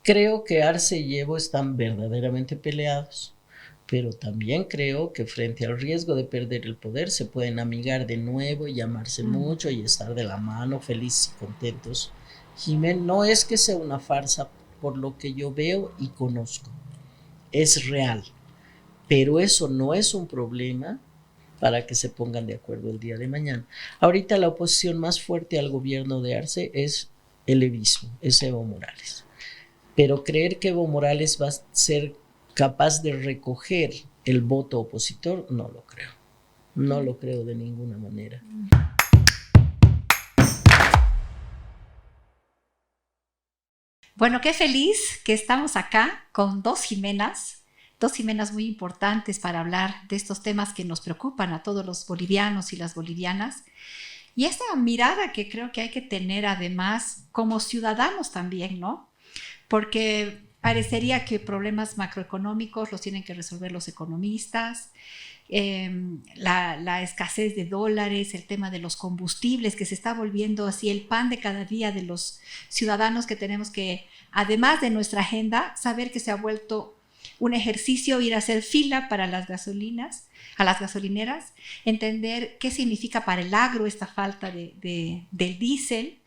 Creo que Arce y Evo están verdaderamente peleados, pero también creo que frente al riesgo de perder el poder se pueden amigar de nuevo y llamarse mucho y estar de la mano felices y contentos. Jimé, no es que sea una farsa por lo que yo veo y conozco, es real, pero eso no es un problema para que se pongan de acuerdo el día de mañana. Ahorita la oposición más fuerte al gobierno de Arce es el evismo, es Evo Morales. Pero creer que Evo Morales va a ser capaz de recoger el voto opositor, no lo creo. No lo creo de ninguna manera. Bueno, qué feliz que estamos acá con dos Jimenas muy importantes para hablar de estos temas que nos preocupan a todos los bolivianos y las bolivianas. Y esta mirada que creo que hay que tener además como ciudadanos también, ¿no? Porque parecería que problemas macroeconómicos los tienen que resolver los economistas, la escasez de dólares, el tema de los combustibles, que se está volviendo así el pan de cada día de los ciudadanos, que tenemos que, además de nuestra agenda, saber que se ha vuelto un ejercicio ir a hacer fila para las gasolinas, a las gasolineras, entender qué significa para el agro esta falta del diésel.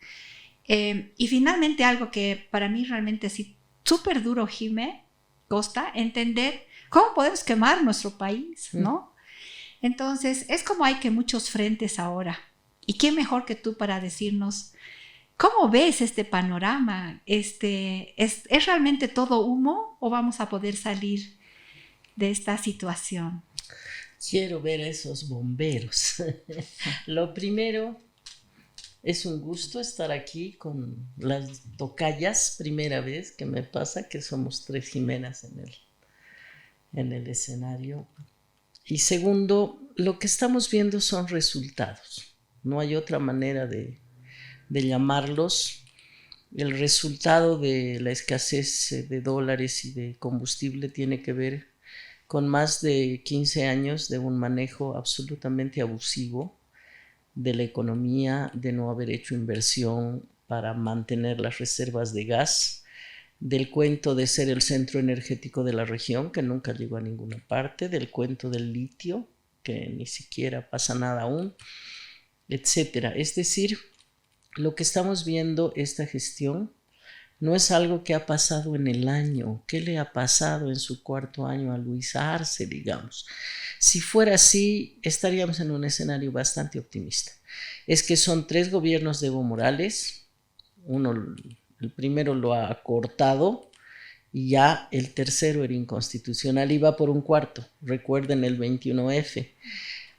Y finalmente algo que para mí realmente sí súper duro, Jimé Costa, entender cómo podemos quemar nuestro país, ¿no? Entonces, es como hay que muchos frentes ahora. ¿Y quién mejor que tú para decirnos cómo ves este panorama? ¿Es realmente todo humo o vamos a poder salir de esta situación? Quiero ver a esos bomberos. Lo primero, es un gusto estar aquí con las tocayas, primera vez que me pasa que somos 3 Jimenas en el escenario. Y segundo, lo que estamos viendo son resultados. No hay otra manera de llamarlos. El resultado de la escasez de dólares y de combustible tiene que ver con más de 15 años de un manejo absolutamente abusivo de la economía, de no haber hecho inversión para mantener las reservas de gas, del cuento de ser el centro energético de la región, que nunca llegó a ninguna parte, del cuento del litio, que ni siquiera pasa nada aún, etcétera. Es decir, lo que estamos viendo, esta gestión, no es algo que ha pasado en el año. ¿Qué le ha pasado en su 4º año a Luis Arce, digamos? Si fuera así, estaríamos en un escenario bastante optimista. Es que son 3 gobiernos de Evo Morales. El primero lo ha cortado y ya el tercero era inconstitucional y va por un cuarto. Recuerden el 21F.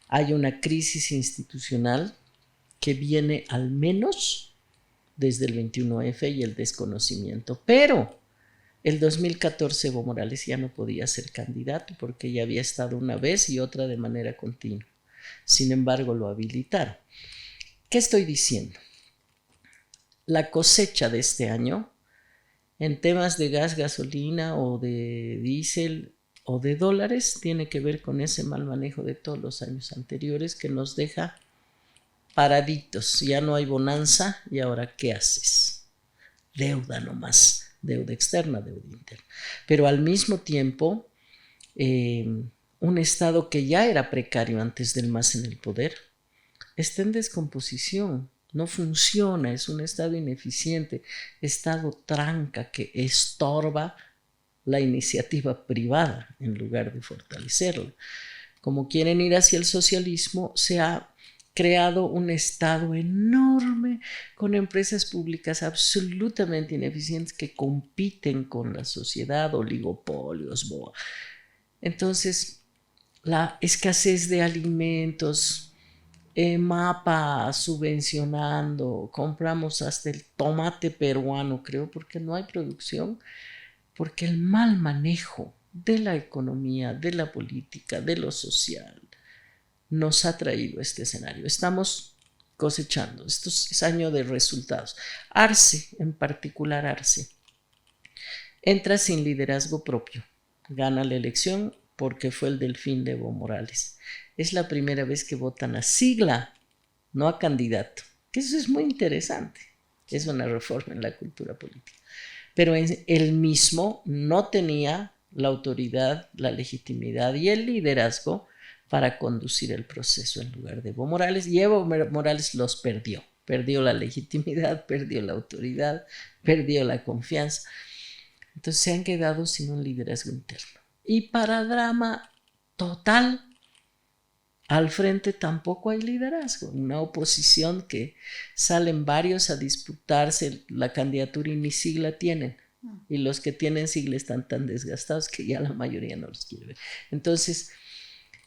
Hay una crisis institucional que viene al menos desde el 21F y el desconocimiento. Pero el 2014 Evo Morales ya no podía ser candidato porque ya había estado una vez y otra de manera continua. Sin embargo, lo habilitaron. ¿Qué estoy diciendo? La cosecha de este año en temas de gas, gasolina o de diésel o de dólares tiene que ver con ese mal manejo de todos los años anteriores que nos deja paraditos. Ya no hay bonanza y ahora ¿qué haces? Deuda nomás, deuda externa, deuda interna. Pero al mismo tiempo, un Estado que ya era precario antes del MAS en el poder, está en descomposición, no funciona, es un Estado ineficiente, Estado tranca que estorba la iniciativa privada en lugar de fortalecerla. Como quieren ir hacia el socialismo, se ha creado un Estado enorme con empresas públicas absolutamente ineficientes que compiten con la sociedad, oligopolios. Entonces, la escasez de alimentos, MAPA subvencionando, compramos hasta el tomate peruano, creo, porque no hay producción, porque el mal manejo de la economía, de la política, de lo social, nos ha traído este escenario. Estamos cosechando. Esto es año de resultados. Arce, en particular Arce, entra sin liderazgo propio. Gana la elección porque fue el delfín de Evo Morales. Es la primera vez que votan a sigla, no a candidato. Que eso es muy interesante. Es una reforma en la cultura política. pero él mismo no tenía la autoridad, la legitimidad y el liderazgo para conducir el proceso en lugar de Evo Morales, y Evo Morales los perdió. Perdió la legitimidad, perdió la autoridad, perdió la confianza. Entonces se han quedado sin un liderazgo interno. Y para drama total, al frente tampoco hay liderazgo. Una oposición que salen varios a disputarse la candidatura y ni sigla tienen. Y los que tienen sigla están tan desgastados que ya la mayoría no los quiere ver. Entonces,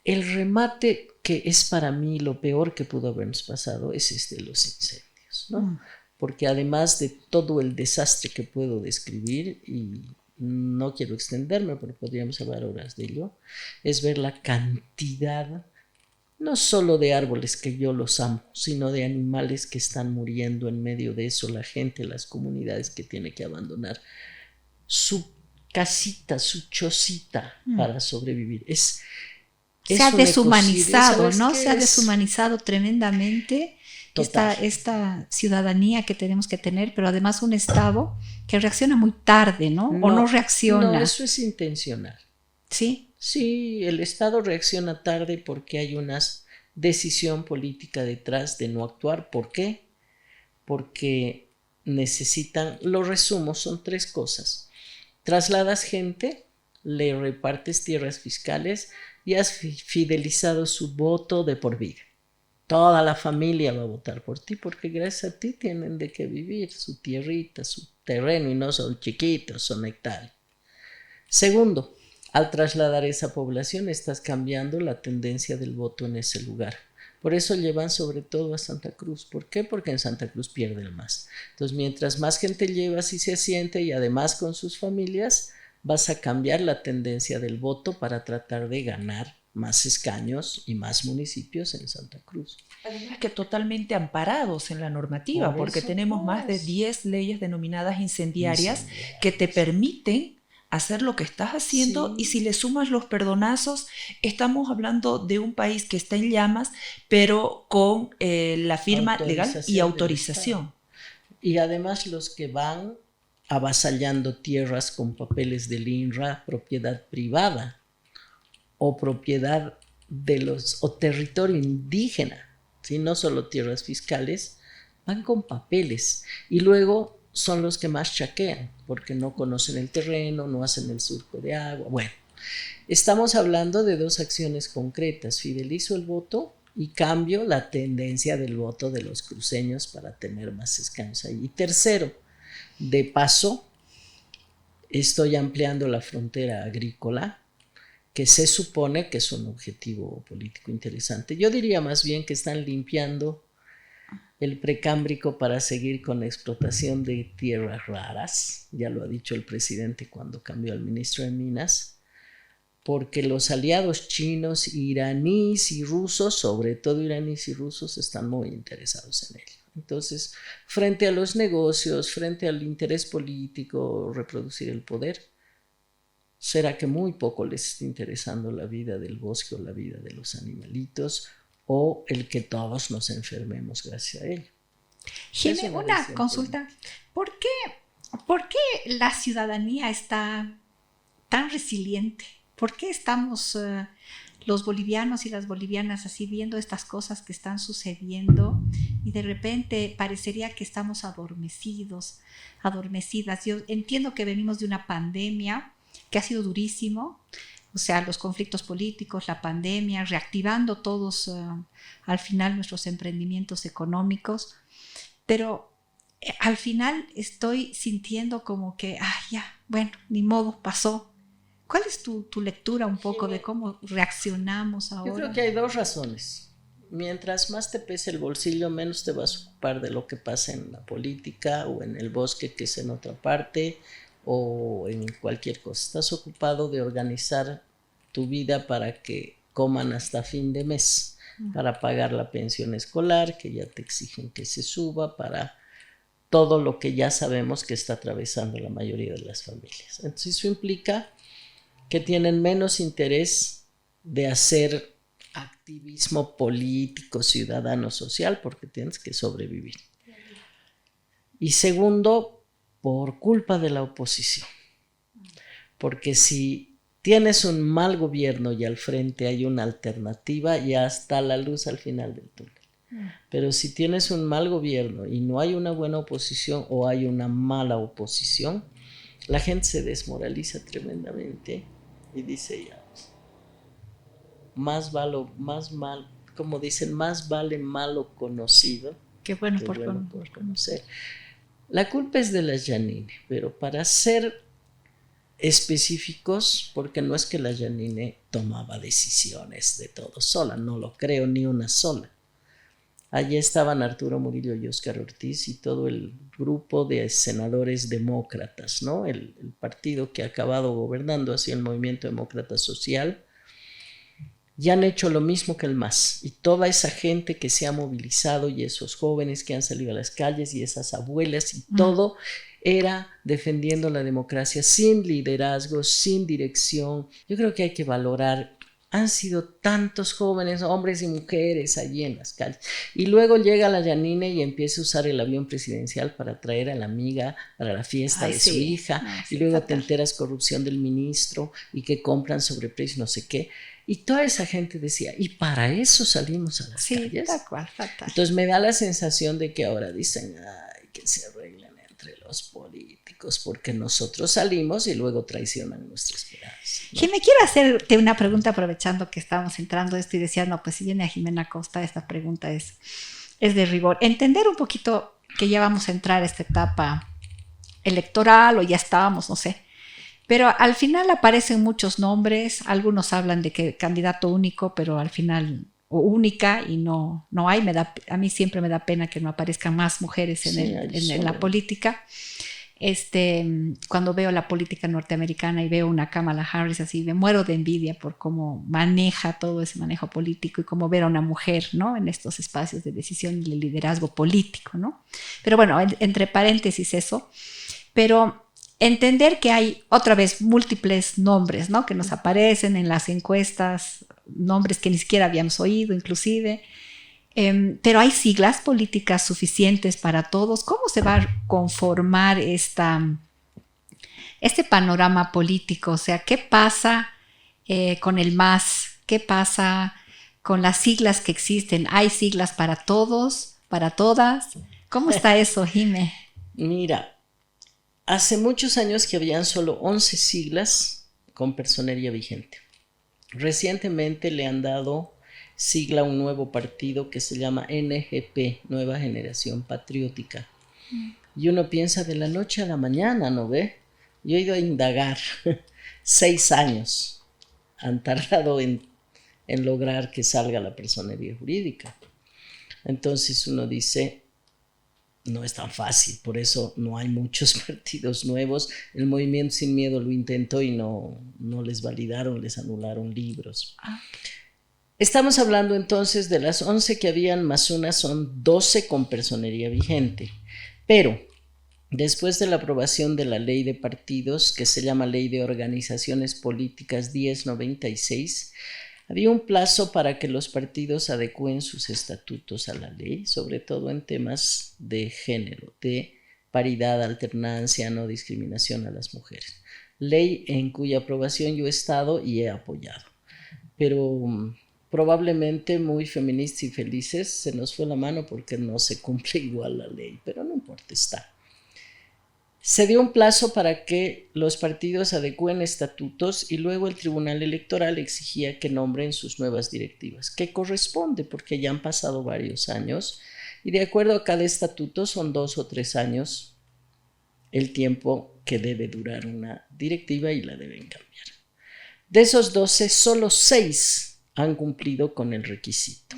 el remate que es para mí lo peor que pudo habernos pasado es los incendios, ¿no? Porque además de todo el desastre que puedo describir, y no quiero extenderme porque podríamos hablar horas de ello, es ver la cantidad, no solo de árboles que yo los amo, sino de animales que están muriendo en medio de eso, la gente, las comunidades que tiene que abandonar su casita, su chocita para sobrevivir. Se ha deshumanizado, ¿no? Se ha deshumanizado tremendamente esta ciudadanía que tenemos que tener, pero además un Estado que reacciona muy tarde, ¿no? O no reacciona. No, eso es intencional. ¿Sí? Sí, el Estado reacciona tarde porque hay una decisión política detrás de no actuar. ¿Por qué? Porque necesitan, lo resumo, son 3 cosas. Trasladas gente, le repartes tierras fiscales y has fidelizado su voto de por vida. Toda la familia va a votar por ti porque gracias a ti tienen de qué vivir, su tierrita, su terreno, y no son chiquitos, son hectáreas. Segundo, al trasladar esa población estás cambiando la tendencia del voto en ese lugar. Por eso llevan sobre todo a Santa Cruz. ¿Por qué? Porque en Santa Cruz pierden más. Entonces, mientras más gente llevas y se asiente y además con sus familias, vas a cambiar la tendencia del voto para tratar de ganar más escaños y más municipios en Santa Cruz. Además que totalmente amparados en la normativa, porque tenemos más de 10 leyes denominadas incendiarias que te permiten hacer lo que estás haciendo, y si le sumas los perdonazos, estamos hablando de un país que está en llamas, pero con la firma legal y autorización. Y además los que van avasallando tierras con papeles del INRA, propiedad privada o propiedad o territorio indígena, ¿sí? No solo tierras fiscales, van con papeles y luego son los que más chaquean porque no conocen el terreno, no hacen el surco de agua. Bueno, estamos hablando de 2 acciones concretas: fidelizo el voto y cambio la tendencia del voto de los cruceños para tener más escaños ahí. Y tercero, de paso, estoy ampliando la frontera agrícola, que se supone que es un objetivo político interesante. Yo diría más bien que están limpiando el precámbrico para seguir con la explotación de tierras raras. Ya lo ha dicho el presidente cuando cambió al ministro de Minas, porque los aliados chinos, iraníes y rusos, sobre todo iraníes y rusos, están muy interesados en ello. Entonces, frente a los negocios, frente al interés político, reproducir el poder, será que muy poco les está interesando la vida del bosque o la vida de los animalitos, o el que todos nos enfermemos gracias a ello. Jimé, una consulta. ¿Por qué la ciudadanía está tan resiliente? ¿Por qué estamos los bolivianos y las bolivianas así viendo estas cosas que están sucediendo y de repente parecería que estamos adormecidas? Yo entiendo que venimos de una pandemia que ha sido durísimo, o sea, los conflictos políticos, la pandemia, reactivando todos al final nuestros emprendimientos económicos, pero al final estoy sintiendo como que, ya, bueno, ni modo, pasó. ¿Cuál es tu lectura un poco de cómo reaccionamos ahora? Yo creo que hay 2 razones. Mientras más te pese el bolsillo, menos te vas a ocupar de lo que pasa en la política o en el bosque, que es en otra parte, o en cualquier cosa. Estás ocupado de organizar tu vida para que coman hasta fin de mes, para pagar la pensión escolar, que ya te exigen que se suba, para todo lo que ya sabemos que está atravesando la mayoría de las familias. Entonces eso implica que tienen menos interés de hacer activismo político, ciudadano, social, porque tienes que sobrevivir. Y segundo, por culpa de la oposición. Porque si tienes un mal gobierno y al frente hay una alternativa, ya está la luz al final del túnel. Pero si tienes un mal gobierno y no hay una buena oposición o hay una mala oposición, la gente se desmoraliza tremendamente y dice ya, como dicen, más vale malo conocido Qué bueno que por conocer. La culpa es de la Janine, pero para ser específicos, porque no es que la Janine tomaba decisiones de todo sola, no lo creo ni una sola. Allí estaban Arturo Murillo y Óscar Ortiz y todo el grupo de senadores demócratas, ¿no? El partido que ha acabado gobernando, así el Movimiento Demócrata Social, ya han hecho lo mismo que el MAS. Y toda esa gente que se ha movilizado y esos jóvenes que han salido a las calles y esas abuelas y todo era defendiendo la democracia sin liderazgo, sin dirección. Yo creo que hay que valorar. Han sido tantos jóvenes, hombres y mujeres allí en las calles. Y luego llega la Janine y empieza a usar el avión presidencial para traer a la amiga para la fiesta de su hija. Y luego te enteras corrupción del ministro y que compran sobreprecio, no sé qué. Y toda esa gente decía, ¿y para eso salimos a las calles? Tal cual, fatal. Entonces me da la sensación de que ahora dicen, ay, que se arreglen entre los políticos, porque nosotros salimos y luego traicionan nuestra esperanza, ¿no? Jimé, quiero hacerte una pregunta aprovechando que estábamos entrando esto y decías, no, pues si viene a Jimena Costa, esta pregunta es de rigor. Entender un poquito que ya vamos a entrar a esta etapa electoral o ya estábamos, no sé. Pero al final aparecen muchos nombres, algunos hablan de que candidato único, pero al final, o única, y no hay. A mí siempre me da pena que no aparezcan más mujeres en la política. Cuando veo la política norteamericana y veo una Kamala Harris así, me muero de envidia por cómo maneja todo ese manejo político y cómo ver a una mujer, ¿no? En estos espacios de decisión y de liderazgo político, ¿no? Pero bueno, entre paréntesis eso. Pero entender que hay otra vez múltiples nombres, ¿no? Que nos aparecen en las encuestas, nombres que ni siquiera habíamos oído inclusive, pero hay siglas políticas suficientes para todos. ¿Cómo se va a conformar este panorama político? O sea, ¿qué pasa con el MAS? ¿Qué pasa con las siglas que existen? ¿Hay siglas para todos, para todas? ¿Cómo está eso, Jimé? Mira, hace muchos años que habían solo 11 siglas con personería vigente. Recientemente le han dado sigla a un nuevo partido que se llama NGP, Nueva Generación Patriótica. Y uno piensa de la noche a la mañana, ¿no ve? Yo he ido a indagar. 6 años han tardado en lograr que salga la personería jurídica. Entonces uno dice, no es tan fácil, por eso no hay muchos partidos nuevos. El Movimiento Sin Miedo lo intentó y no les validaron, les anularon libros. Estamos hablando entonces de las 11 que habían más una, son 12 con personería vigente. Pero después de la aprobación de la ley de partidos, que se llama Ley de Organizaciones Políticas 1096, había un plazo para que los partidos adecúen sus estatutos a la ley, sobre todo en temas de género, de paridad, alternancia, no discriminación a las mujeres. Ley en cuya aprobación yo he estado y he apoyado. Pero probablemente muy feministas y felices se nos fue la mano porque no se cumple igual la ley, pero no importa, está. Se dio un plazo para que los partidos adecúen estatutos y luego el Tribunal Electoral exigía que nombren sus nuevas directivas, que corresponde porque ya han pasado varios años y de acuerdo a cada estatuto son 2 o 3 años el tiempo que debe durar una directiva y la deben cambiar. De esos 12, solo 6 han cumplido con el requisito,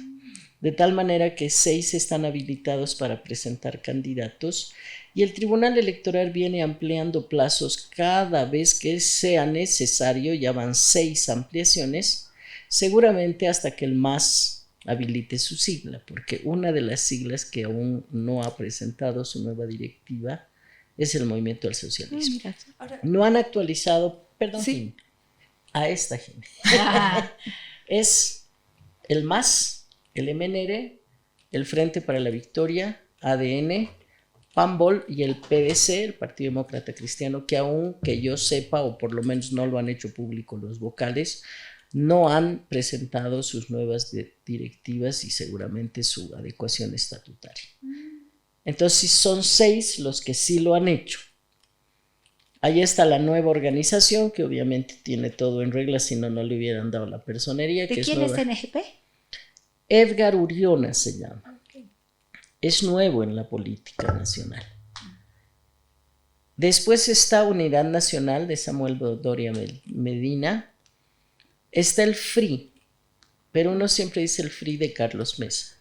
de tal manera que 6 están habilitados para presentar candidatos y el Tribunal Electoral viene ampliando plazos cada vez que sea necesario. Ya van 6 ampliaciones, seguramente hasta que el MAS habilite su sigla, porque una de las siglas que aún no ha presentado su nueva directiva es el Movimiento del Socialismo. No han actualizado, perdón, sí, a esta gente. Es el MAS, el MNR, el Frente para la Victoria, ADN, PAMBOL y el PDC, el Partido Demócrata Cristiano, que aún que yo sepa, o por lo menos no lo han hecho público los vocales, no han presentado sus nuevas directivas y seguramente su adecuación estatutaria. Entonces son 6 los que sí lo han hecho. Ahí está la nueva organización, que obviamente tiene todo en regla, si no, no le hubieran dado la personería. ¿De quién es NGP? Edgar Uriona se llama. Okay. Es nuevo en la política nacional. Después está Unidad Nacional de Samuel Doria Medina. Está el FRI, pero uno siempre dice el FRI de Carlos Mesa.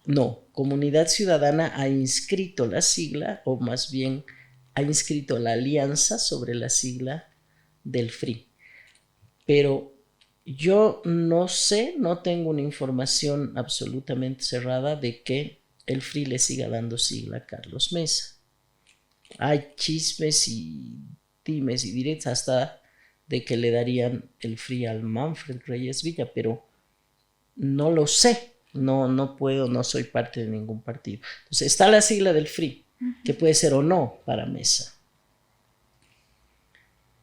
No, Comunidad Ciudadana ha inscrito la sigla, o más bien ha inscrito la alianza sobre la sigla del FRI. Pero yo no sé, no tengo una información absolutamente cerrada de que el FRI le siga dando sigla a Carlos Mesa. Hay chismes y dimes y diretes hasta de que le darían el FRI al Manfred Reyes Villa, pero no lo sé, no puedo, no soy parte de ningún partido. Entonces está la sigla del FRI, que puede ser o no para Mesa.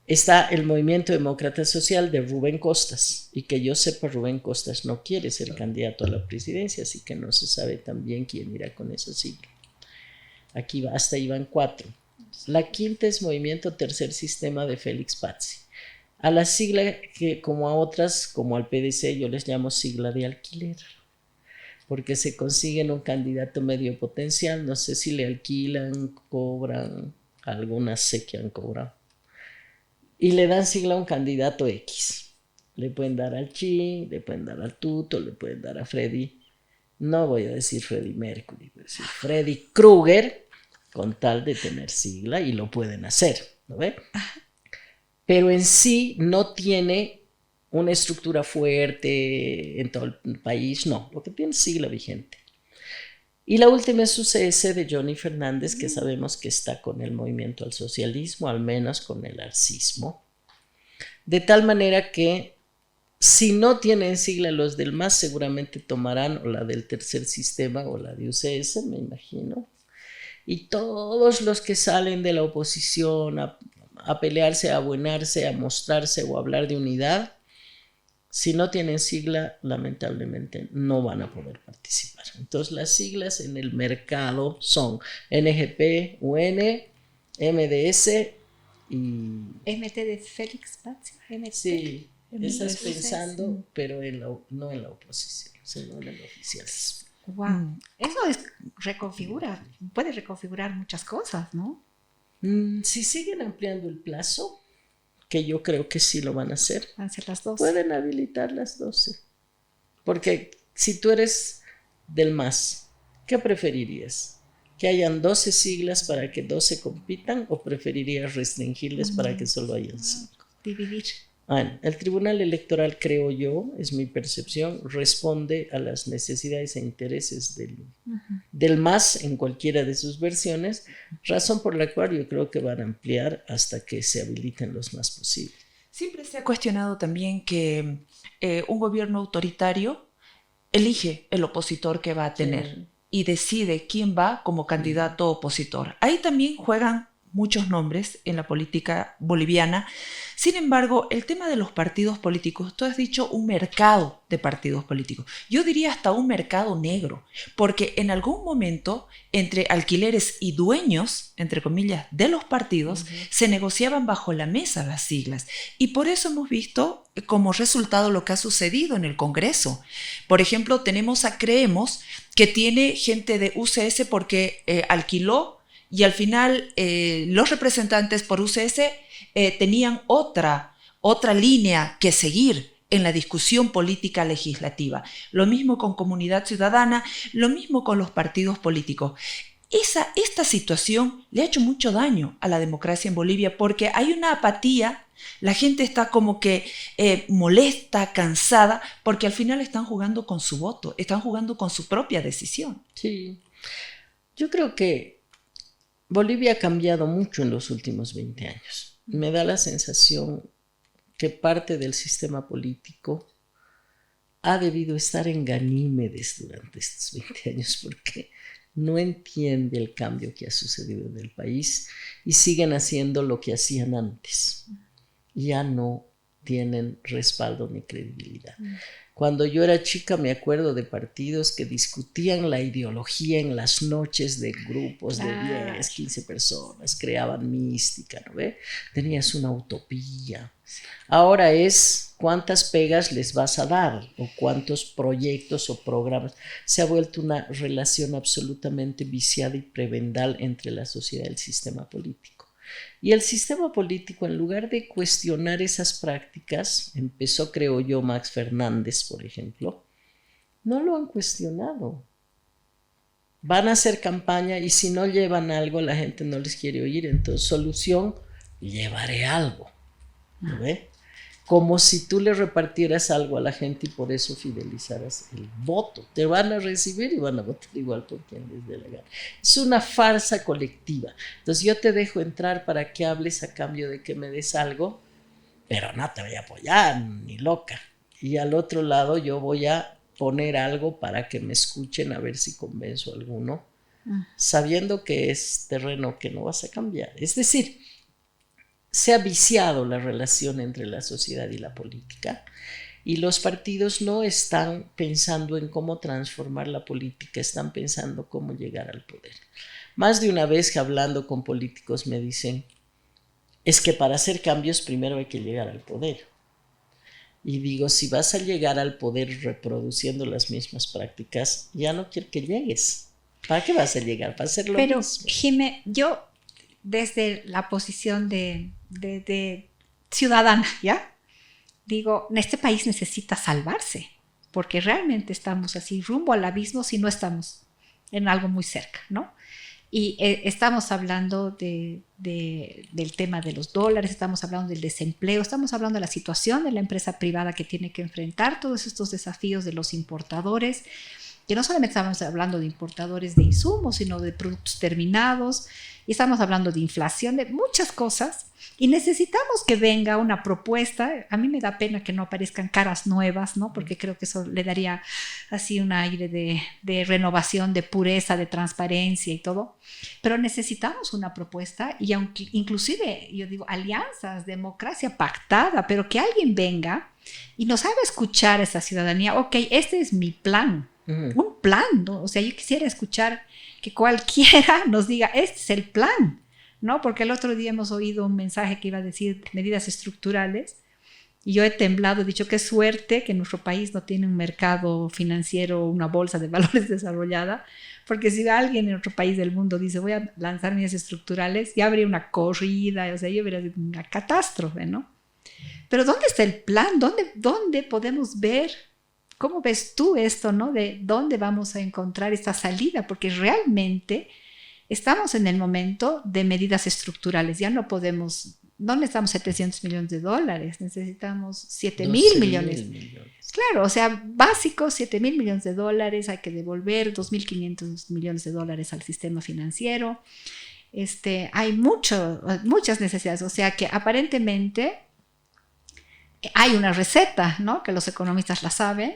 Está el Movimiento Demócrata Social de Rubén Costas, y que yo sepa, Rubén Costas no quiere ser candidato a la presidencia, así que no se sabe también quién irá con esa sigla. Aquí va, hasta ahí van 4. La quinta es Movimiento Tercer Sistema de Félix Pazzi. A la sigla que, como a otras, como al PDC, yo les llamo sigla de alquiler, porque se consiguen un candidato medio potencial, no sé si le alquilan, cobran, algunas sé que han cobrado, y le dan sigla a un candidato X. Le pueden dar al Chi, le pueden dar al Tuto, le pueden dar a Freddy, no voy a decir Freddie Mercury, voy a decir Freddy Krueger, con tal de tener sigla, y lo pueden hacer, ¿no ve? Pero en sí no tiene una estructura fuerte en todo el país, no, lo que tiene es sigla vigente. Y la última es UCS de Johnny Fernández, que sabemos que está con el movimiento al socialismo, al menos con el arcismo, de tal manera que si no tienen sigla los del MAS, seguramente tomarán o la del Tercer Sistema o la de UCS, me imagino, y todos los que salen de la oposición a pelearse, a abuenarse, a mostrarse o a hablar de unidad, si no tienen sigla, lamentablemente no van a poder participar. Entonces las siglas en el mercado son NGP, UN, MDS y... MT de Félix Pazzi. Sí, estás pensando, pero no en la oposición, sino en el oficialismo. Wow. Eso puede reconfigurar muchas cosas, ¿no? Si siguen ampliando el plazo, que yo creo que sí lo van a hacer, las 12. Pueden habilitar las 12. Porque si tú eres del MAS, ¿qué preferirías? ¿Que hayan 12 siglas para que 12 compitan o preferirías restringirles para que solo hayan 5? Dividir. El Tribunal Electoral, creo yo, es mi percepción, responde a las necesidades e intereses del MAS en cualquiera de sus versiones, razón por la cual yo creo que van a ampliar hasta que se habiliten los más posibles. Siempre se ha cuestionado también que un gobierno autoritario elige el opositor que va a tener y decide quién va como candidato opositor. Ahí también juegan muchos nombres en la política boliviana. Sin embargo, el tema de los partidos políticos, tú has dicho un mercado de partidos políticos. Yo diría hasta un mercado negro, porque en algún momento entre alquileres y dueños, entre comillas, de los partidos, se negociaban bajo la mesa las siglas. Y por eso hemos visto como resultado lo que ha sucedido en el Congreso. Por ejemplo, tenemos a Creemos, que tiene gente de UCS porque alquiló, y al final los representantes por UCS tenían otra línea que seguir en la discusión política legislativa. Lo mismo con Comunidad Ciudadana, lo mismo con los partidos políticos. Esta situación le ha hecho mucho daño a la democracia en Bolivia porque hay una apatía, la gente está como que molesta, cansada, porque al final están jugando con su voto, están jugando con su propia decisión. Sí, yo creo que Bolivia ha cambiado mucho en los últimos 20 años. Me da la sensación que parte del sistema político ha debido estar en Ganímedes durante estos 20 años porque no entiende el cambio que ha sucedido en el país y siguen haciendo lo que hacían antes. Ya no tienen respaldo ni credibilidad. Cuando yo era chica me acuerdo de partidos que discutían la ideología en las noches de grupos de 10, 15 personas, creaban mística, ¿no ve? Tenías una utopía. Ahora es cuántas pegas les vas a dar o cuántos proyectos o programas. Se ha vuelto una relación absolutamente viciada y prebendal entre la sociedad y el sistema político. Y el sistema político, en lugar de cuestionar esas prácticas, empezó, creo yo, Max Fernández, por ejemplo, no lo han cuestionado. Van a hacer campaña y si no llevan algo, la gente no les quiere oír. Entonces, solución, llevaré algo. ¿No ve? Como si tú le repartieras algo a la gente y por eso fidelizaras el voto. Te van a recibir y van a votar igual por quien les dé la gana. Es una farsa colectiva. Entonces yo te dejo entrar para que hables a cambio de que me des algo, pero no te voy a apoyar, ni loca. Y al otro lado yo voy a poner algo para que me escuchen a ver si convenzo a alguno, sabiendo que es terreno que no vas a cambiar. Es decir, se ha viciado la relación entre la sociedad y la política y los partidos no están pensando en cómo transformar la política, están pensando cómo llegar al poder. Más de una vez que hablando con políticos me dicen, es que para hacer cambios primero hay que llegar al poder. Y digo, si vas a llegar al poder reproduciendo las mismas prácticas, ya no quiero que llegues. ¿Para qué vas a llegar? Para hacer lo mismo. Pero, Jimé, yo desde la posición de ciudadana, ¿ya? Digo, este país necesita salvarse, porque realmente estamos así rumbo al abismo si no estamos en algo muy cerca, ¿no? Y estamos hablando del tema de los dólares, estamos hablando del desempleo, estamos hablando de la situación de la empresa privada que tiene que enfrentar todos estos desafíos de los importadores, que no solamente estamos hablando de importadores de insumos, sino de productos terminados, y estamos hablando de inflación, de muchas cosas, y necesitamos que venga una propuesta. A mí me da pena que no aparezcan caras nuevas, ¿no? Porque creo que eso le daría así un aire de renovación, de pureza, de transparencia y todo, pero necesitamos una propuesta, y aunque inclusive, yo digo, alianzas, democracia pactada, pero que alguien venga y nos haga escuchar a esa ciudadanía. Ok, este es mi plan. Un plan, ¿no? O sea, yo quisiera escuchar que cualquiera nos diga, este es el plan, ¿no? Porque el otro día hemos oído un mensaje que iba a decir medidas estructurales y yo he temblado, he dicho, qué suerte que nuestro país no tiene un mercado financiero, una bolsa de valores desarrollada, porque si alguien en otro país del mundo dice, voy a lanzar medidas estructurales, ya habría una corrida, o sea, ya habría una catástrofe, ¿no? Pero ¿dónde está el plan? ¿Dónde podemos ver? ¿Cómo ves tú esto, no? De dónde vamos a encontrar esta salida, porque realmente estamos en el momento de medidas estructurales. Ya no necesitamos 700 millones de dólares, necesitamos 7,000 millones. Claro, o sea, básico, 7,000 millones de dólares, hay que devolver 2,500 millones de dólares al sistema financiero. Hay muchas necesidades, o sea que aparentemente hay una receta, ¿no? Que los economistas la saben,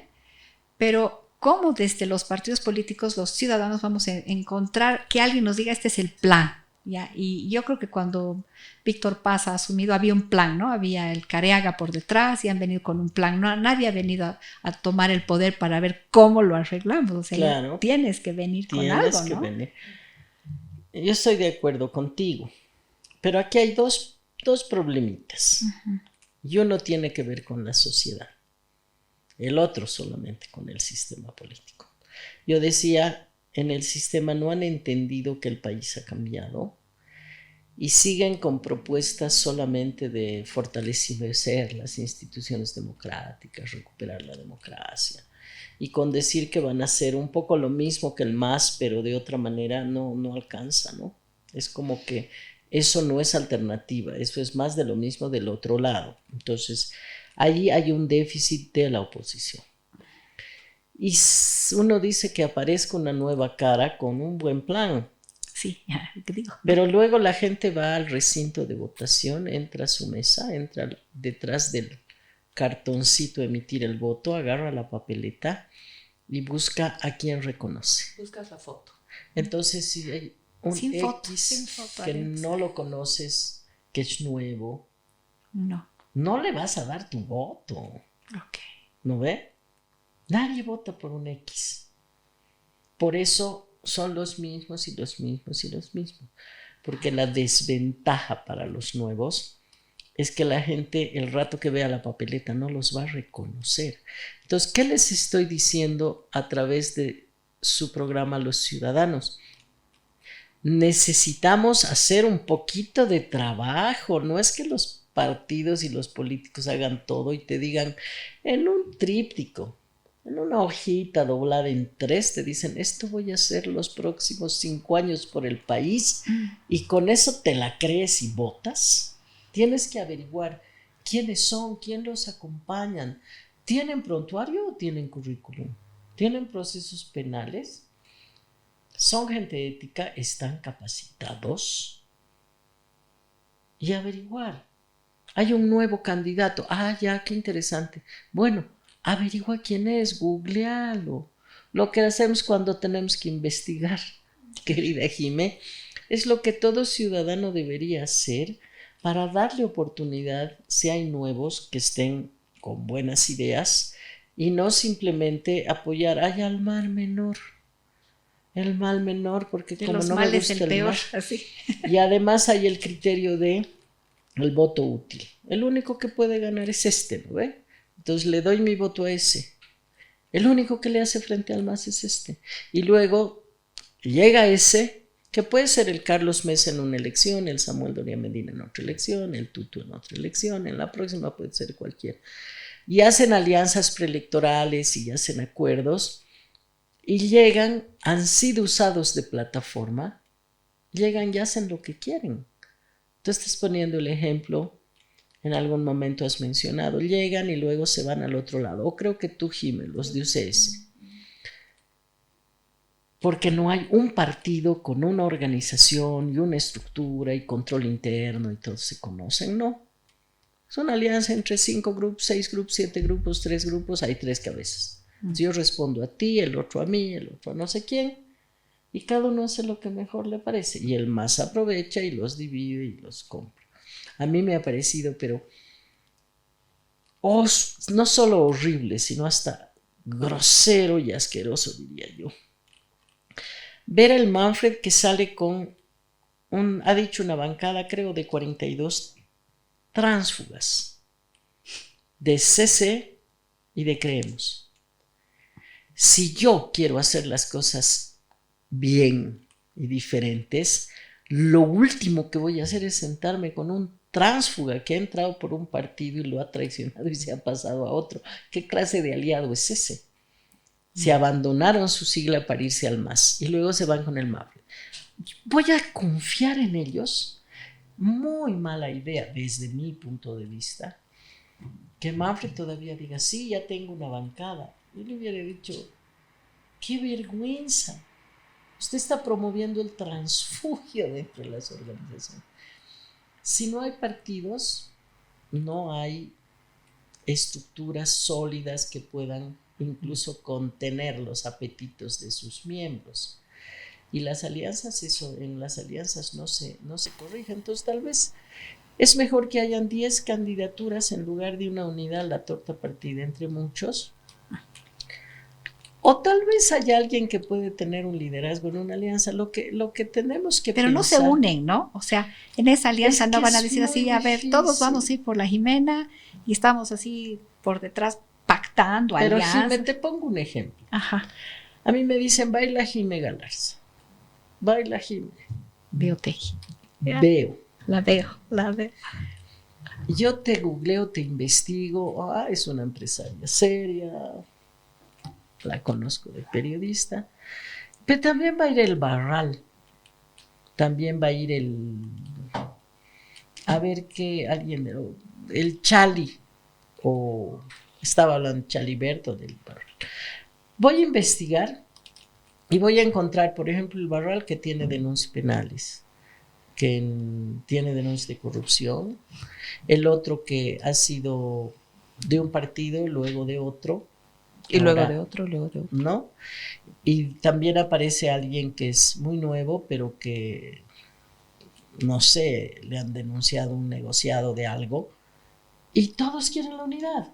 pero ¿cómo desde los partidos políticos, los ciudadanos, vamos a encontrar que alguien nos diga este es el plan? ¿Ya? Y yo creo que cuando Víctor Paz ha asumido había un plan, ¿no? Había el Careaga por detrás y han venido con un plan. No, nadie ha venido a tomar el poder para ver cómo lo arreglamos. O sea, claro, tienes que venir con algo, ¿no? Venir. Yo estoy de acuerdo contigo, pero aquí hay dos problemitas. Y uno tiene que ver con la sociedad, el otro solamente con el sistema político. Yo decía, en el sistema no han entendido que el país ha cambiado y siguen con propuestas solamente de fortalecer las instituciones democráticas, recuperar la democracia, y con decir que van a hacer un poco lo mismo que el MAS, pero de otra manera no alcanza, ¿no? Es como que eso no es alternativa, eso es más de lo mismo del otro lado. Entonces, allí hay un déficit de la oposición. Y uno dice que aparezca una nueva cara con un buen plan. Sí, ya, ¿qué digo? Pero luego la gente va al recinto de votación, entra a su mesa, entra detrás del cartoncito a emitir el voto, agarra la papeleta y busca a quien reconoce. Buscas la foto. Entonces, si hay un sin X foto, que Alex. no lo conoces, que es nuevo, no le vas a dar tu voto. Ok. ¿No ve? Nadie vota por un X. Por eso son los mismos y los mismos y los mismos. Porque la desventaja para los nuevos es que la gente, el rato que vea la papeleta, no los va a reconocer. Entonces, ¿qué les estoy diciendo a través de su programa a los ciudadanos? Necesitamos hacer un poquito de trabajo. No es que los partidos y los políticos hagan todo y te digan en un tríptico, en una hojita doblada en 3, te dicen, esto voy a hacer los próximos 5 años por el país, y con eso te la crees y votas. Tienes que averiguar quiénes son, quién los acompañan. ¿Tienen prontuario o tienen currículum? ¿Tienen procesos penales? ¿Son gente ética? ¿Están capacitados? Y averiguar. Hay un nuevo candidato. Ah, ya, qué interesante. Bueno, averigua quién es, googlealo. Lo que hacemos cuando tenemos que investigar, querida Jimé, es lo que todo ciudadano debería hacer para darle oportunidad si hay nuevos que estén con buenas ideas y no simplemente apoyar al mal menor. El mal menor, porque de como los no me males gusta el peor, mal, así. y además hay el criterio de el voto útil. El único que puede ganar es este, ¿no ve? Entonces le doy mi voto a ese. El único que le hace frente al MAS es este. Y luego llega ese, que puede ser el Carlos Mesa en una elección, el Samuel Doria Medina en otra elección, el Tutu en otra elección, en la próxima puede ser cualquiera. Y hacen alianzas preelectorales y hacen acuerdos y llegan, han sido usados de plataforma, llegan y hacen lo que quieren. Tú estás poniendo el ejemplo, en algún momento has mencionado, llegan y luego se van al otro lado. O creo que tú, Jimé, los de UCS. Porque no hay un partido con una organización y una estructura y control interno y todos se conocen, no. Es una alianza entre 5 grupos, 6 grupos, 7 grupos, 3 grupos, hay 3 cabezas. Si yo respondo a ti, el otro a mí, el otro a no sé quién, y cada uno hace lo que mejor le parece, y el más aprovecha y los divide y los compra. A mí me ha parecido, pero no solo horrible, sino hasta grosero y asqueroso, diría yo. Ver al Manfred que sale con ha dicho una bancada, creo, de 42 tránsfugas de CC y de Creemos. Si yo quiero hacer las cosas bien y diferentes, lo último que voy a hacer es sentarme con un tránsfuga que ha entrado por un partido y lo ha traicionado y se ha pasado a otro. ¿Qué clase de aliado es ese? Se abandonaron su sigla para irse al MAS y luego se van con el MAPRE. ¿Voy a confiar en ellos? Muy mala idea desde mi punto de vista. Que Manfred todavía diga, sí, ya tengo una bancada. Yo le hubiera dicho, qué vergüenza. Usted está promoviendo el transfugio dentro de las organizaciones. Si no hay partidos, no hay estructuras sólidas que puedan incluso contener los apetitos de sus miembros. Y las alianzas, en las alianzas no se corrigen. Entonces tal vez es mejor que hayan 10 candidaturas en lugar de una unidad, la torta partida entre muchos. O tal vez haya alguien que puede tener un liderazgo en una alianza. Lo que tenemos que Pero pensar, no se unen, ¿no? O sea, en esa alianza no van a decir así, a ver, todos difícil. vamos a ir por la Jimena y estamos así por detrás pactando Pero alianzas. Jimé, te pongo un ejemplo. Ajá. A mí me dicen, baila Jimé Galarza. Baila Jimé. Veo Teji. Veo. La veo. Yo te googleo, te investigo. Es una empresaria seria. La conozco de periodista. Pero también va a ir el Barral. También va a ir a ver qué alguien, el Chali, o estaba hablando Chaliberto del Barral. Voy a investigar y voy a encontrar, por ejemplo, el Barral que tiene denuncias penales, que tiene denuncias de corrupción, el otro que ha sido de un partido, luego de otro, Y luego de otro, luego de otro. ¿No? Y también aparece alguien que es muy nuevo, pero que, no sé, le han denunciado un negociado de algo, y todos quieren la unidad.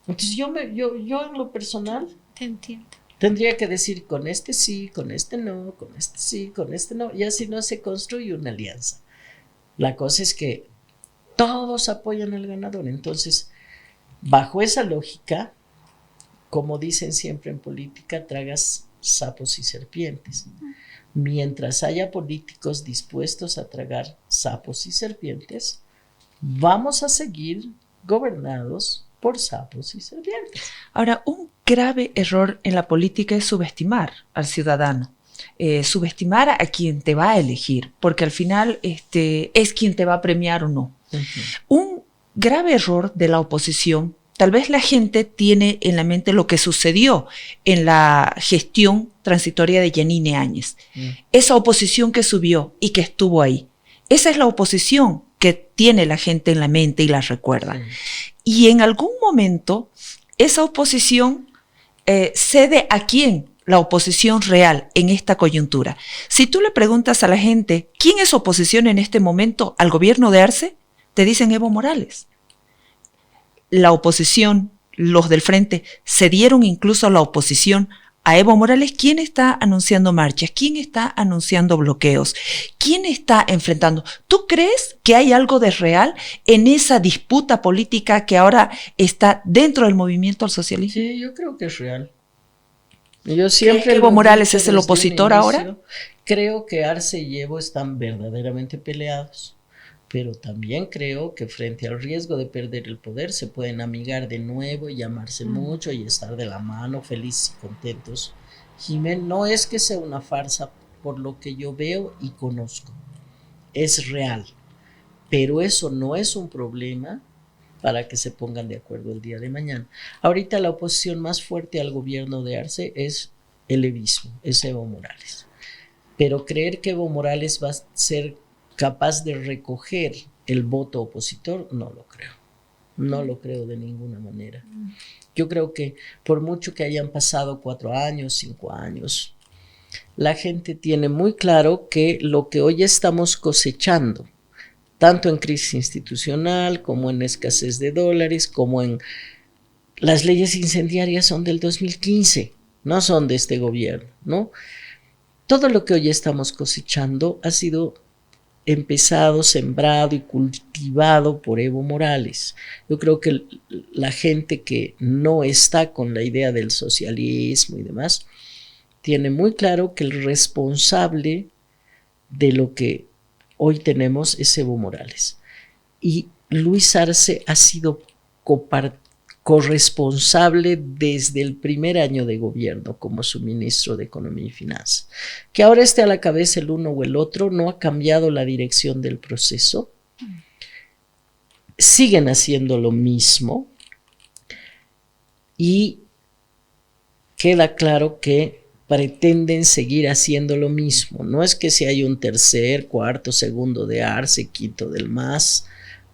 Entonces yo en lo personal Te entiendo. tendría que decir con este sí, con este no, con este sí, con este no, y así no se construye una alianza. La cosa es que todos apoyan al ganador. Entonces, bajo esa lógica, como dicen siempre en política, tragas sapos y serpientes. Mientras haya políticos dispuestos a tragar sapos y serpientes, vamos a seguir gobernados por sapos y serpientes. Ahora, un grave error en la política es subestimar al ciudadano. Subestimar a quien te va a elegir, porque al final es quien te va a premiar o no. Un grave error de la oposición, tal vez la gente tiene en la mente lo que sucedió en la gestión transitoria de Yanine Áñez. Esa oposición que subió y que estuvo ahí. Esa es la oposición que tiene la gente en la mente y la recuerda. Y en algún momento, esa oposición cede a quién. La oposición real en esta coyuntura. Si tú le preguntas a la gente, ¿quién es oposición en este momento al gobierno de Arce? Te dicen Evo Morales. La oposición, los del frente, cedieron incluso a la oposición a Evo Morales. ¿Quién está anunciando marchas? ¿Quién está anunciando bloqueos? ¿Quién está enfrentando? ¿Tú crees que hay algo de real en esa disputa política que ahora está dentro del movimiento al socialismo? Sí, yo creo que es real. Yo siempre ¿Evo Morales es el opositor ahora? Creo que Arce y Evo están verdaderamente peleados, pero también creo que frente al riesgo de perder el poder se pueden amigar de nuevo y amarse mucho y estar de la mano felices y contentos. Jimé, no es que sea una farsa por lo que yo veo y conozco, es real, pero eso no es un problema para que se pongan de acuerdo el día de mañana. Ahorita la oposición más fuerte al gobierno de Arce es el evismo, es Evo Morales. Pero creer que Evo Morales va a ser capaz de recoger el voto opositor, no lo creo. No lo creo de ninguna manera. Yo creo que por mucho que hayan pasado 4 años, 5 años, la gente tiene muy claro que lo que hoy estamos cosechando, tanto en crisis institucional, como en escasez de dólares, como en las leyes incendiarias son del 2015, no son de este gobierno, ¿no? Todo lo que hoy estamos cosechando ha sido empezado, sembrado y cultivado por Evo Morales. Yo creo que la gente que no está con la idea del socialismo y demás, tiene muy claro que el responsable de lo que hoy tenemos es Evo Morales. Y Luis Arce ha sido corresponsable desde el primer año de gobierno como su ministro de Economía y Finanzas. Que ahora esté a la cabeza el uno o el otro no ha cambiado la dirección del proceso. Siguen haciendo lo mismo y queda claro que pretenden seguir haciendo lo mismo. No es que si hay un tercer, cuarto, segundo de Arce, quinto del MAS,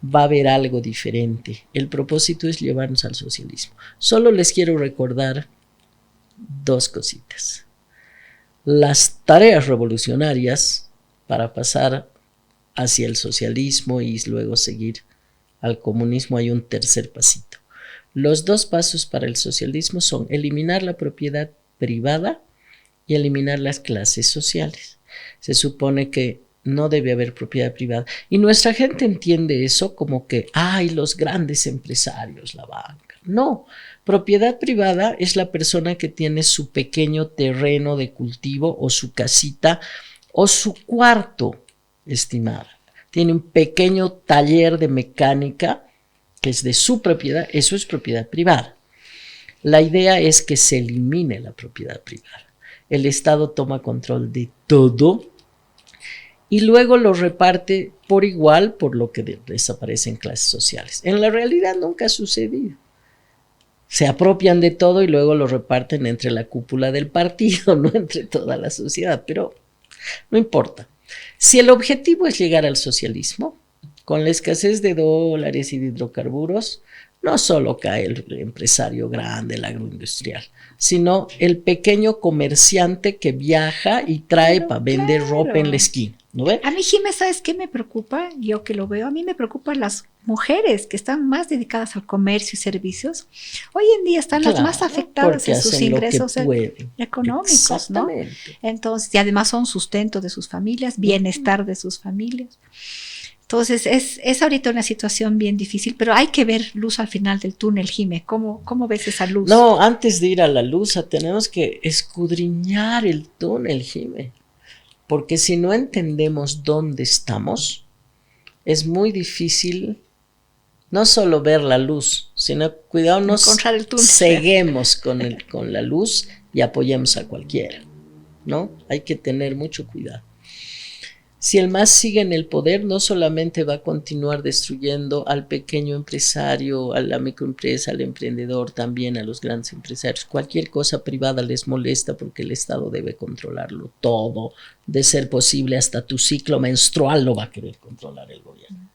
va a haber algo diferente. El propósito es llevarnos al socialismo. Solo les quiero recordar 2 cositas. Las tareas revolucionarias para pasar hacia el socialismo y luego seguir al comunismo hay un tercer pasito. Los 2 pasos para el socialismo son eliminar la propiedad privada y eliminar las clases sociales. Se supone que no debe haber propiedad privada. Y nuestra gente entiende eso como que, ¡ay, los grandes empresarios, la banca! No, propiedad privada es la persona que tiene su pequeño terreno de cultivo o su casita o su cuarto, estimada. Tiene un pequeño taller de mecánica que es de su propiedad, eso es propiedad privada. La idea es que se elimine la propiedad privada. El Estado toma control de todo y luego lo reparte por igual por lo que desaparecen clases sociales. En la realidad nunca ha sucedido. Se apropian de todo y luego lo reparten entre la cúpula del partido, no entre toda la sociedad, pero no importa. Si el objetivo es llegar al socialismo, Con la escasez de dólares y de hidrocarburos, no solo cae el empresario grande, el agroindustrial, sino el pequeño comerciante que viaja y trae para vender ropa en la esquina. ¿No ve? A mí, Jimé, ¿sabes qué me preocupa? Yo que lo veo, a mí me preocupan las mujeres que están más dedicadas al comercio y servicios. Hoy en día están las más afectadas en sus ingresos económicos, ¿no? Entonces, y además son sustento de sus familias, bienestar de sus familias. Entonces, es ahorita una situación bien difícil, pero hay que ver luz al final del túnel, Jimé. ¿Cómo ves esa luz? No, antes de ir a la luz, tenemos que escudriñar el túnel, Jimé. Porque si no entendemos dónde estamos, es muy difícil no solo ver la luz, sino cuidado, nos ceguemos con la luz y apoyemos a cualquiera, ¿no? Hay que tener mucho cuidado. Si el MAS sigue en el poder, no solamente va a continuar destruyendo al pequeño empresario, a la microempresa, al emprendedor, también a los grandes empresarios. Cualquier cosa privada les molesta porque el Estado debe controlarlo todo. De ser posible, hasta tu ciclo menstrual lo va a querer controlar el gobierno.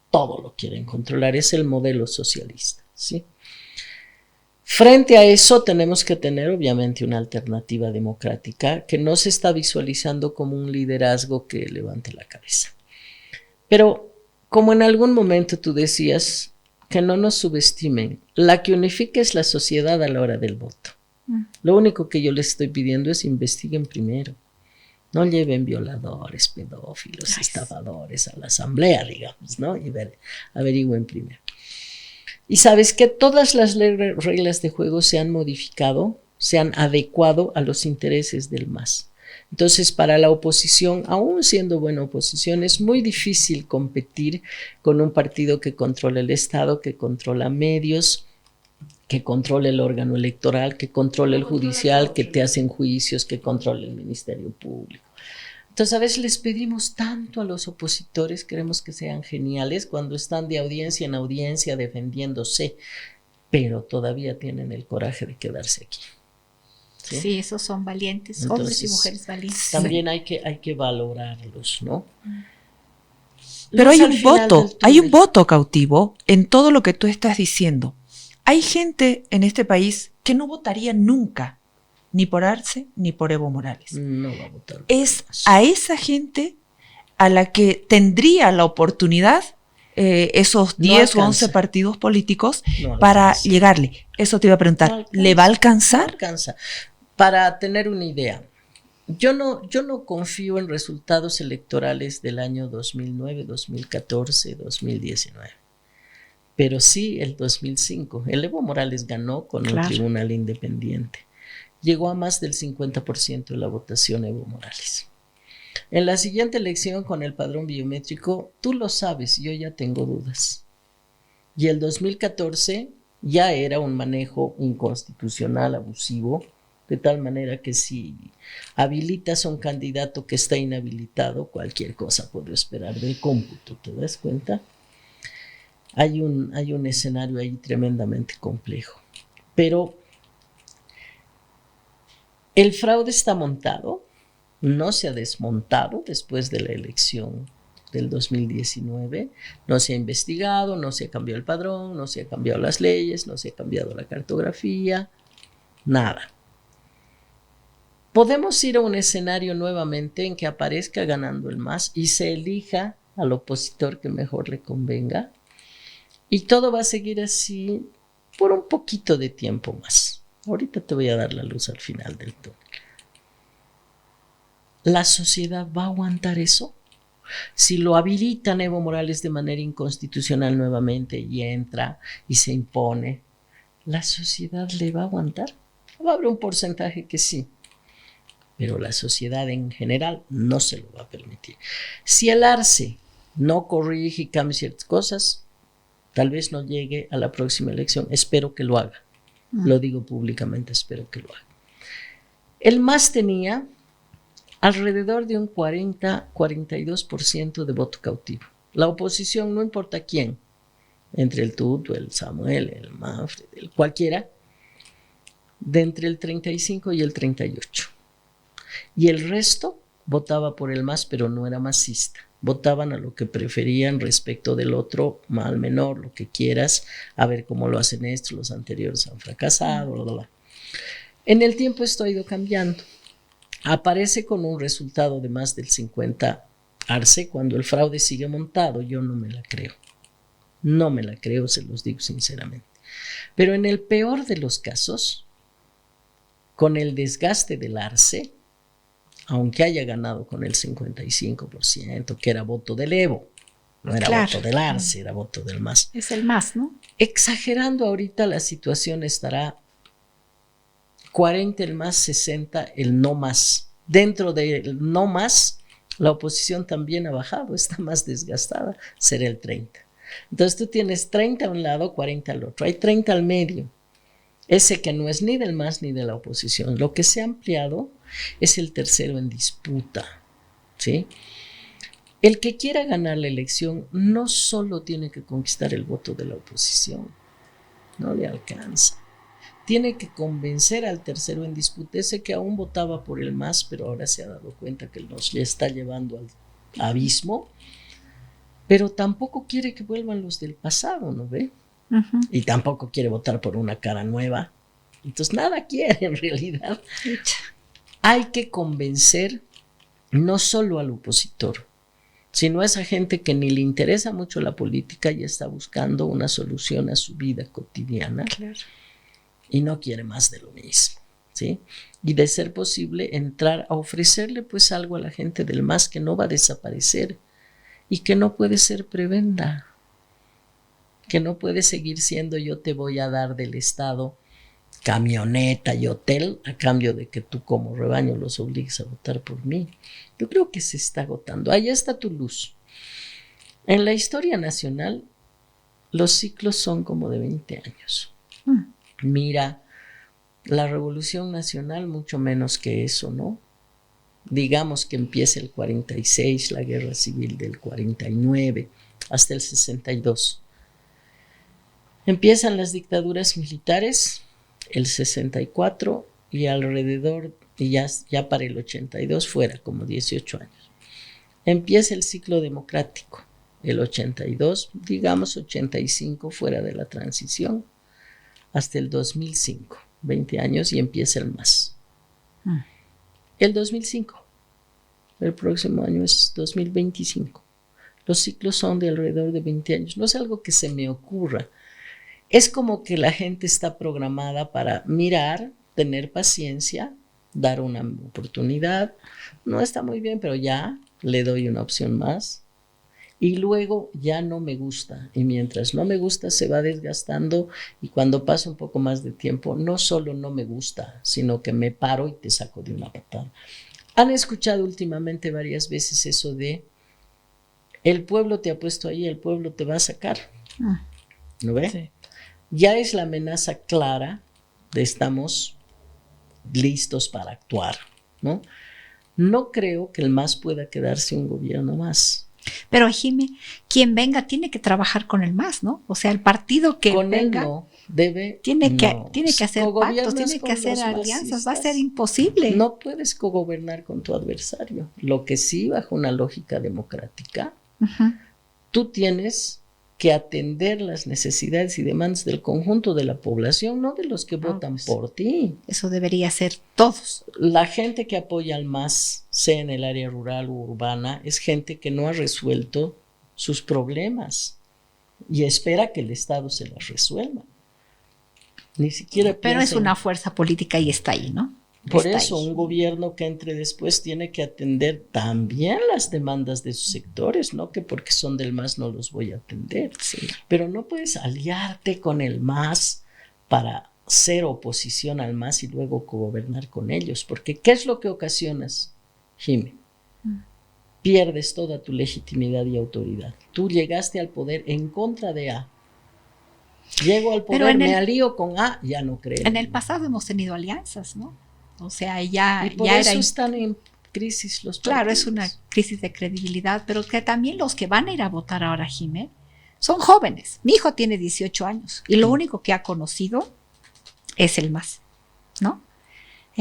Todo lo quieren controlar. Es el modelo socialista, ¿sí? Frente a eso tenemos que tener obviamente una alternativa democrática que no se está visualizando como un liderazgo que levante la cabeza. Pero como en algún momento tú decías, que no nos subestimen, la que unifica es la sociedad a la hora del voto. Lo único que yo les estoy pidiendo es investiguen primero. No lleven violadores, pedófilos, estafadores a la asamblea, digamos, ¿no? Y averigüen primero. Y sabes que todas las reglas de juego se han modificado, se han adecuado a los intereses del MAS. Entonces, para la oposición, aún siendo buena oposición, es muy difícil competir con un partido que controla el Estado, que controla medios, que controla el órgano electoral, que controla el judicial, que te hacen juicios, que controla el Ministerio Público. Entonces, a veces les pedimos tanto a los opositores, queremos que sean geniales cuando están de audiencia en audiencia defendiéndose, pero todavía tienen el coraje de quedarse aquí. Sí, esos son valientes, entonces, hombres y mujeres valientes. También hay que valorarlos, ¿no? Pero hay un voto cautivo en todo lo que tú estás diciendo. Hay gente en este país que no votaría nunca, ni por Arce, ni por Evo Morales. No va a votar. Es a esa gente a la que tendría la oportunidad esos 10 o 11 partidos políticos para llegarle. Eso te iba a preguntar, ¿le va a alcanzar? No alcanza. Para tener una idea, yo no confío en resultados electorales del año 2009, 2014, 2019. Pero sí el 2005. El Evo Morales ganó con un tribunal independiente. Llegó a más del 50% de la votación Evo Morales. En la siguiente elección con el padrón biométrico, tú lo sabes, yo ya tengo dudas. Y el 2014 ya era un manejo inconstitucional, abusivo, de tal manera que si habilitas a un candidato que está inhabilitado, cualquier cosa puede esperar del cómputo, ¿te das cuenta? Hay un escenario ahí tremendamente complejo. Pero el fraude está montado, no se ha desmontado después de la elección del 2019, no se ha investigado, no se ha cambiado el padrón, no se ha cambiado las leyes, no se ha cambiado la cartografía, nada. Podemos ir a un escenario nuevamente en que aparezca ganando el MAS y se elija al opositor que mejor le convenga, y todo va a seguir así por un poquito de tiempo más. Ahorita te voy a dar la luz al final del túnel. ¿La sociedad va a aguantar eso? Si lo habilitan Evo Morales de manera inconstitucional nuevamente y entra y se impone, ¿la sociedad le va a aguantar? Va a haber un porcentaje que sí, pero la sociedad en general no se lo va a permitir. Si el Arce no corrige y cambia ciertas cosas, tal vez no llegue a la próxima elección. Espero que lo haga. Lo digo públicamente, espero que lo haga. El MAS tenía alrededor de un 40-42% de voto cautivo. La oposición, no importa quién, entre el Tuto, el Samuel, el Manfred, el cualquiera, de entre el 35 y el 38. Y el resto votaba por el MAS, pero no era masista. votaban a lo que preferían respecto del otro, mal, menor, lo que quieras, a ver cómo lo hacen estos, los anteriores han fracasado, bla, bla, bla. En el tiempo esto ha ido cambiando. Aparece con un resultado de más del 50 Arce cuando el fraude sigue montado. Yo no me la creo. No me la creo, se los digo sinceramente. Pero en el peor de los casos, con el desgaste del Arce, aunque haya ganado con el 55%, que era voto del Evo, no era voto del Arce, era voto del MAS. Es el MAS, ¿no? Exagerando ahorita la situación estará 40 el MAS, 60 el no más. Dentro del no más, la oposición también ha bajado, está más desgastada, será el 30. Entonces tú tienes 30 a un lado, 40 al otro, hay 30 al medio. Ese que no es ni del MAS ni de la oposición. Lo que se ha ampliado es el tercero en disputa, ¿sí? El que quiera ganar la elección no solo tiene que conquistar el voto de la oposición, no le alcanza. Tiene que convencer al tercero en disputa, ese que aún votaba por el MAS, pero ahora se ha dado cuenta que nos le está llevando al abismo, pero tampoco quiere que vuelvan los del pasado, ¿no ve? Uh-huh. Y tampoco quiere votar por una cara nueva. Entonces nada quiere en realidad. Hay que convencer no solo al opositor, sino a esa gente que ni le interesa mucho la política y está buscando una solución a su vida cotidiana. Claro. Y no quiere más de lo mismo, ¿sí? Y de ser posible entrar a ofrecerle pues algo a la gente del MAS que no va a desaparecer y que no puede ser prebenda, que no puede seguir siendo yo te voy a dar del Estado camioneta y hotel a cambio de que tú como rebaño los obligues a votar por mí. Yo creo que se está agotando. Ahí está tu luz. En la historia nacional los ciclos son como de 20 años. Mira, la Revolución Nacional mucho menos que eso, ¿no? Digamos que empieza el 46, la Guerra Civil del 49 hasta el 62. Empiezan las dictaduras militares, el 64 y alrededor, y ya para el 82 fuera, como 18 años. Empieza el ciclo democrático, el 82, digamos 85 fuera de la transición, hasta el 2005, 20 años y empieza el MAS. El 2005, el próximo año es 2025. Los ciclos son de alrededor de 20 años, no es algo que se me ocurra. Es como que la gente está programada para mirar, tener paciencia, dar una oportunidad. No está muy bien, pero ya le doy una opción más. Y luego ya no me gusta. Y mientras no me gusta se va desgastando y cuando pasa un poco más de tiempo, no solo no me gusta, sino que me paro y te saco de una patada. Han escuchado últimamente varias veces eso de el pueblo te ha puesto ahí, el pueblo te va a sacar. ¿No ve? Sí. Ya es la amenaza clara de estamos listos para actuar, ¿no? No creo que el MAS pueda quedarse un gobierno más. Pero Jimé, quien venga tiene que trabajar con el MAS, ¿no? O sea, el partido que con venga él no, debe, tiene que hacer pactos, tiene que hacer alianzas, va a ser imposible. No puedes cogobernar con tu adversario. Lo que sí, bajo una lógica democrática, tú tienes que atender las necesidades y demandas del conjunto de la población, no de los que votan por ti. Eso debería ser todos. La gente que apoya al MAS, sea en el área rural o urbana, es gente que no ha resuelto sus problemas y espera que el Estado se las resuelva. Ni siquiera pero es una fuerza política y está ahí, ¿no? Por eso un gobierno que entre después tiene que atender también las demandas de sus sectores, no que porque son del MAS no los voy a atender. Sí. Pero no puedes aliarte con el MAS para ser oposición al MAS y luego cogobernar con ellos, porque ¿qué es lo que ocasionas, Jimé? Pierdes toda tu legitimidad y autoridad. Tú llegaste al poder en contra de A. Llego al poder, me alío con A, ya no creo. En el pasado hemos tenido alianzas, ¿no? O sea, ya eso están en crisis los partidos. Claro, es una crisis de credibilidad, pero que también los que van a ir a votar ahora, Jimé, son jóvenes. Mi hijo tiene 18 años y lo único que ha conocido es el MAS, ¿no?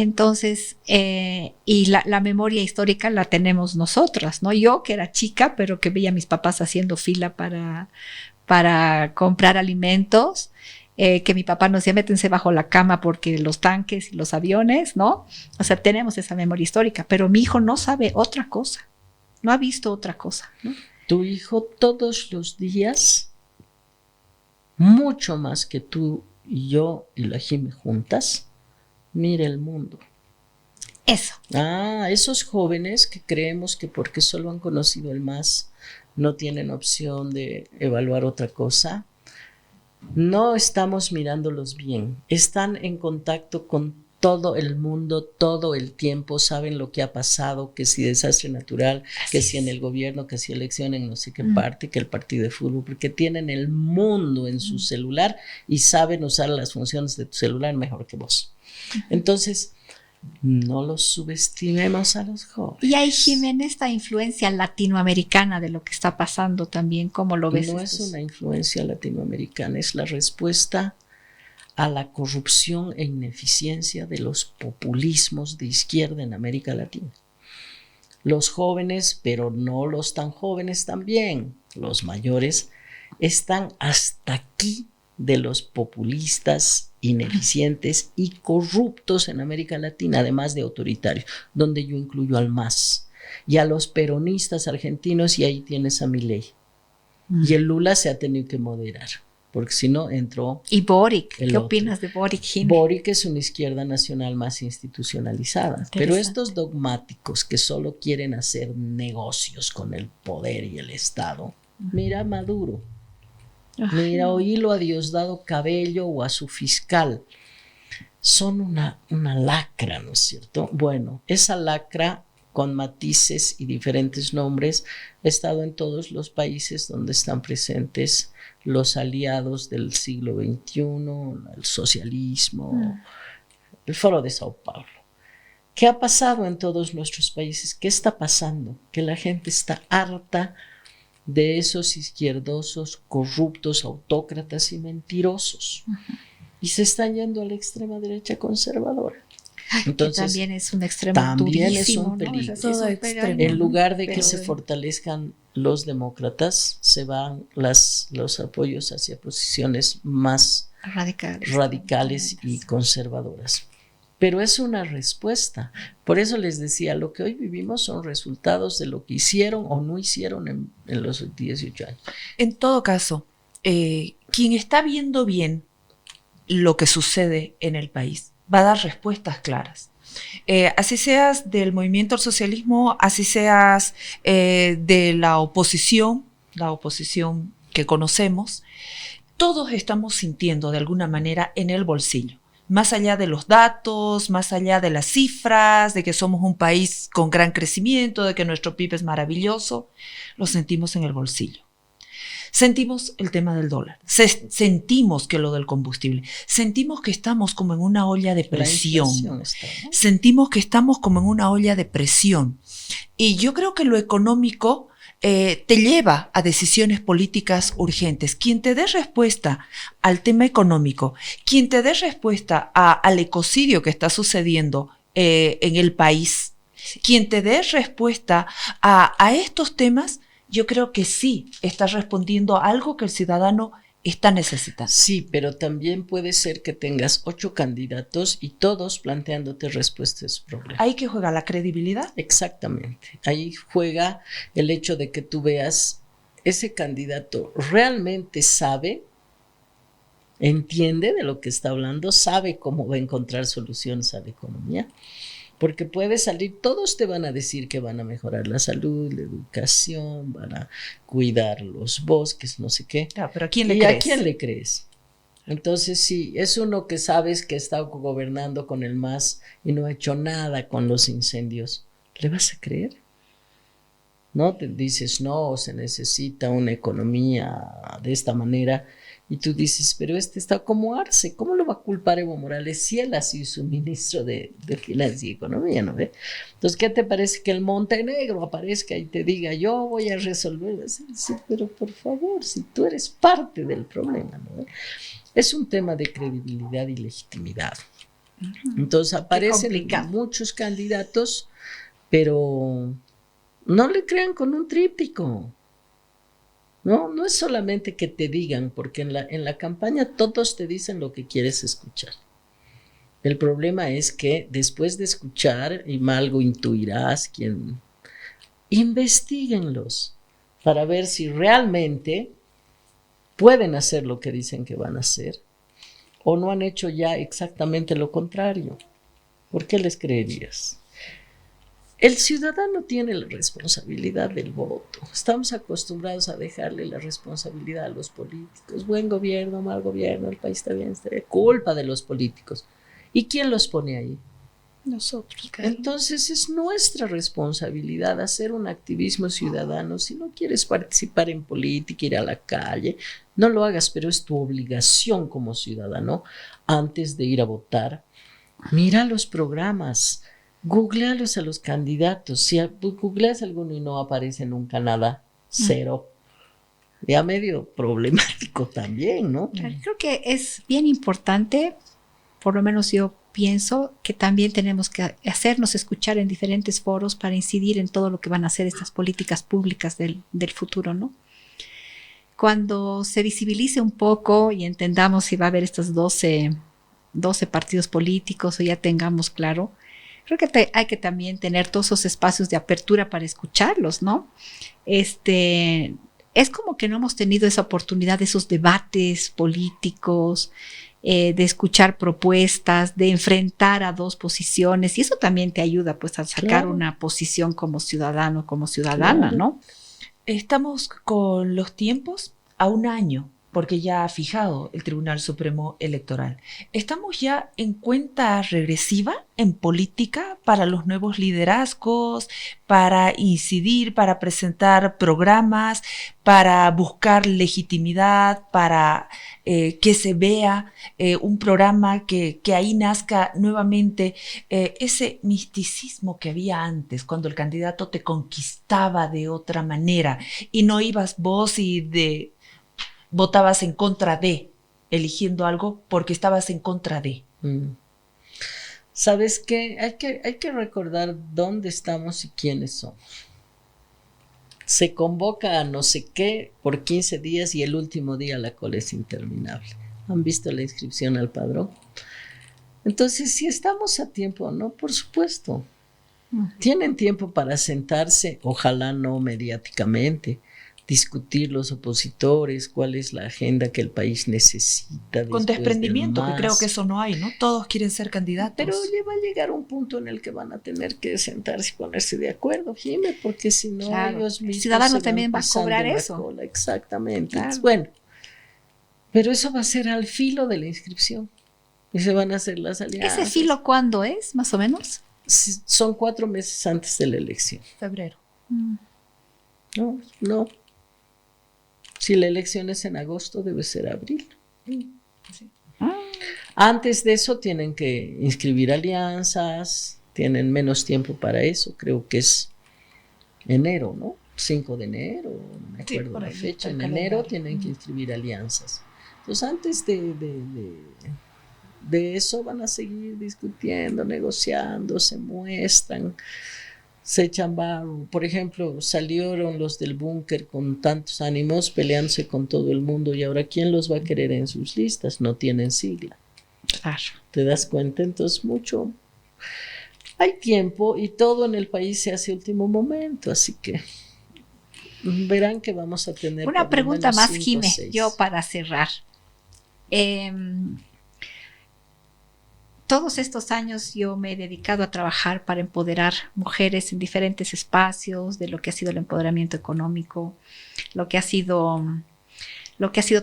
Entonces, y la memoria histórica la tenemos nosotras, ¿no? Yo que era chica, pero que veía a mis papás haciendo fila para comprar alimentos, que mi papá nos decía, métense bajo la cama porque los tanques y los aviones, ¿no? O sea, tenemos esa memoria histórica, pero mi hijo no sabe otra cosa, no ha visto otra cosa, ¿no? Tu hijo todos los días, mucho más que tú y yo y la Jime juntas, mira el mundo. Eso. Esos jóvenes que creemos que porque solo han conocido el MAS no tienen opción de evaluar otra cosa, no estamos mirándolos bien. Están en contacto con todo el mundo, todo el tiempo, saben lo que ha pasado, que si desastre natural, que si en el gobierno, que si elección en no sé qué parte, que el partido de fútbol, porque tienen el mundo en su celular y saben usar las funciones de tu celular mejor que vos. Entonces, no los subestimemos a los jóvenes. Y ahí, Jiménez, esta influencia latinoamericana de lo que está pasando también, ¿cómo lo ves? No es una influencia latinoamericana, es la respuesta a la corrupción e ineficiencia de los populismos de izquierda en América Latina. Los jóvenes, pero no los tan jóvenes también, los mayores, están hasta aquí de los populistas ineficientes y corruptos en América Latina, además de autoritarios, donde yo incluyo al MAS y a los peronistas argentinos, y ahí tienes a Milei. Y el Lula se ha tenido que moderar, porque si no entró... ¿Y Boric? ¿Qué opinas de Boric, Jimé? Boric es una izquierda nacional más institucionalizada, pero estos dogmáticos que solo quieren hacer negocios con el poder y el Estado, mira Maduro. Mira, oílo a Diosdado Cabello o a su fiscal. Son una lacra, ¿no es cierto? Bueno, esa lacra con matices y diferentes nombres ha estado en todos los países donde están presentes los aliados del siglo XXI, el socialismo, el Foro de Sao Paulo. ¿Qué ha pasado en todos nuestros países? ¿Qué está pasando? Que la gente está harta de esos izquierdosos, corruptos, autócratas y mentirosos. Y se están yendo a la extrema derecha conservadora. Entonces, que también es un extremo también durísimo, es un peligro. ¿no? En lugar de que se fortalezcan los demócratas, se van los apoyos hacia posiciones más radicales y conservadoras. Pero es una respuesta. Por eso les decía, lo que hoy vivimos son resultados de lo que hicieron o no hicieron en los 18 años. En todo caso, quien está viendo bien lo que sucede en el país va a dar respuestas claras. Así seas del movimiento al socialismo, así seas de la oposición que conocemos, todos estamos sintiendo de alguna manera en el bolsillo. Más allá de los datos, más allá de las cifras, de que somos un país con gran crecimiento, de que nuestro PIB es maravilloso, lo sentimos en el bolsillo. Sentimos el tema del dólar, sentimos que lo del combustible, sentimos que estamos como en una olla de presión, sentimos que estamos como en una olla de presión. Y yo creo que lo económico te lleva a decisiones políticas urgentes. Quien te dé respuesta al tema económico, quien te dé respuesta al ecocidio que está sucediendo en el país, quien te dé respuesta a estos temas, yo creo que sí está respondiendo a algo que el ciudadano está necesitando. Sí, pero también puede ser que tengas 8 candidatos y todos planteándote respuestas a su problema. ¿Ahí que juega la credibilidad? Exactamente. Ahí juega el hecho de que tú veas ese candidato realmente sabe, entiende de lo que está hablando, sabe cómo va a encontrar soluciones a la economía. Porque puede salir, todos te van a decir que van a mejorar la salud, la educación, van a cuidar los bosques, no sé qué. Claro, pero ¿a quién le crees? ¿A quién le crees? Entonces, sí, es uno que sabes que está gobernando con el MAS y no ha hecho nada con los incendios. ¿Le vas a creer? ¿No? Te dices, no, se necesita una economía de esta manera. Y tú dices, pero este está como Arce, ¿cómo lo va a culpar Evo Morales si él ha sido su ministro de Finanzas y Economía, ¿no ve? Entonces, ¿qué te parece que el Montenegro aparezca y te diga, yo voy a resolver? Sí, pero por favor, si tú eres parte del problema, ¿no ve? Es un tema de credibilidad y legitimidad. Entonces aparecen muchos candidatos, pero no le crean con un tríptico. No es solamente que te digan, porque en la campaña todos te dicen lo que quieres escuchar. El problema es que después de escuchar, y algo intuirás, investíguenlos para ver si realmente pueden hacer lo que dicen que van a hacer o no han hecho ya exactamente lo contrario. ¿Por qué les creerías? El ciudadano tiene la responsabilidad del voto. Estamos acostumbrados a dejarle la responsabilidad a los políticos. Buen gobierno, mal gobierno, el país está bien, culpa de los políticos. ¿Y quién los pone ahí? Nosotros. Claro. Entonces es nuestra responsabilidad hacer un activismo ciudadano. Si no quieres participar en política, ir a la calle, no lo hagas, pero es tu obligación como ciudadano antes de ir a votar. Mira los programas. Googlealos a los candidatos. Si googleas alguno y no aparece nunca nada, cero. Ya medio problemático también, ¿no? Creo que es bien importante, por lo menos yo pienso, que también tenemos que hacernos escuchar en diferentes foros para incidir en todo lo que van a ser estas políticas públicas del futuro, ¿no? Cuando se visibilice un poco y entendamos si va a haber estos 12 partidos políticos o ya tengamos claro, creo que hay que también tener todos esos espacios de apertura para escucharlos, ¿no? Es como que no hemos tenido esa oportunidad de esos debates políticos, de escuchar propuestas, de enfrentar a dos posiciones, y eso también te ayuda pues a sacar una posición como ciudadano, como ciudadana, ¿no? Estamos con los tiempos a un año, porque ya ha fijado el Tribunal Supremo Electoral. ¿Estamos ya en cuenta regresiva en política para los nuevos liderazgos, para incidir, para presentar programas, para buscar legitimidad, para que se vea un programa que ahí nazca nuevamente ese misticismo que había antes, cuando el candidato te conquistaba de otra manera y no ibas vos y votabas en contra de, eligiendo algo porque estabas en contra de? ¿Sabes qué? Hay que recordar dónde estamos y quiénes somos. Se convoca a no sé qué por 15 días y el último día la cola es interminable. ¿Han visto la inscripción al padrón? Entonces, si estamos a tiempo, ¿no? Por supuesto. Tienen tiempo para sentarse, ojalá no mediáticamente, discutir los opositores, cuál es la agenda que el país necesita. Con desprendimiento, que creo que eso no hay, ¿no? Todos quieren ser candidatos. Pero va a llegar un punto en el que van a tener que sentarse y ponerse de acuerdo, Jimé, porque si no, ellos mismos... El ciudadano también va a cobrar eso. Cola. Exactamente. Claro. Bueno, pero eso va a ser al filo de la inscripción. Y se van a hacer las alianzas. ¿Ese filo cuándo es, más o menos? Son 4 meses antes de la elección. Febrero. No. Si la elección es en agosto, debe ser abril. Sí. Antes de eso tienen que inscribir alianzas, tienen menos tiempo para eso, creo que es enero, ¿no? 5 de enero, no me acuerdo la fecha. En enero tienen que inscribir alianzas. Entonces, antes de eso van a seguir discutiendo, negociando, se muestran, se echan barro. Por ejemplo, salieron los del búnker con tantos ánimos peleándose con todo el mundo y ahora ¿quién los va a querer en sus listas? No tienen sigla. Claro. ¿Te das cuenta? Entonces hay tiempo y todo en el país se hace último momento, así que verán que vamos a tener una pregunta más, Jimé, yo para cerrar. Todos estos años yo me he dedicado a trabajar para empoderar mujeres en diferentes espacios, de lo que ha sido el empoderamiento económico, lo que ha sido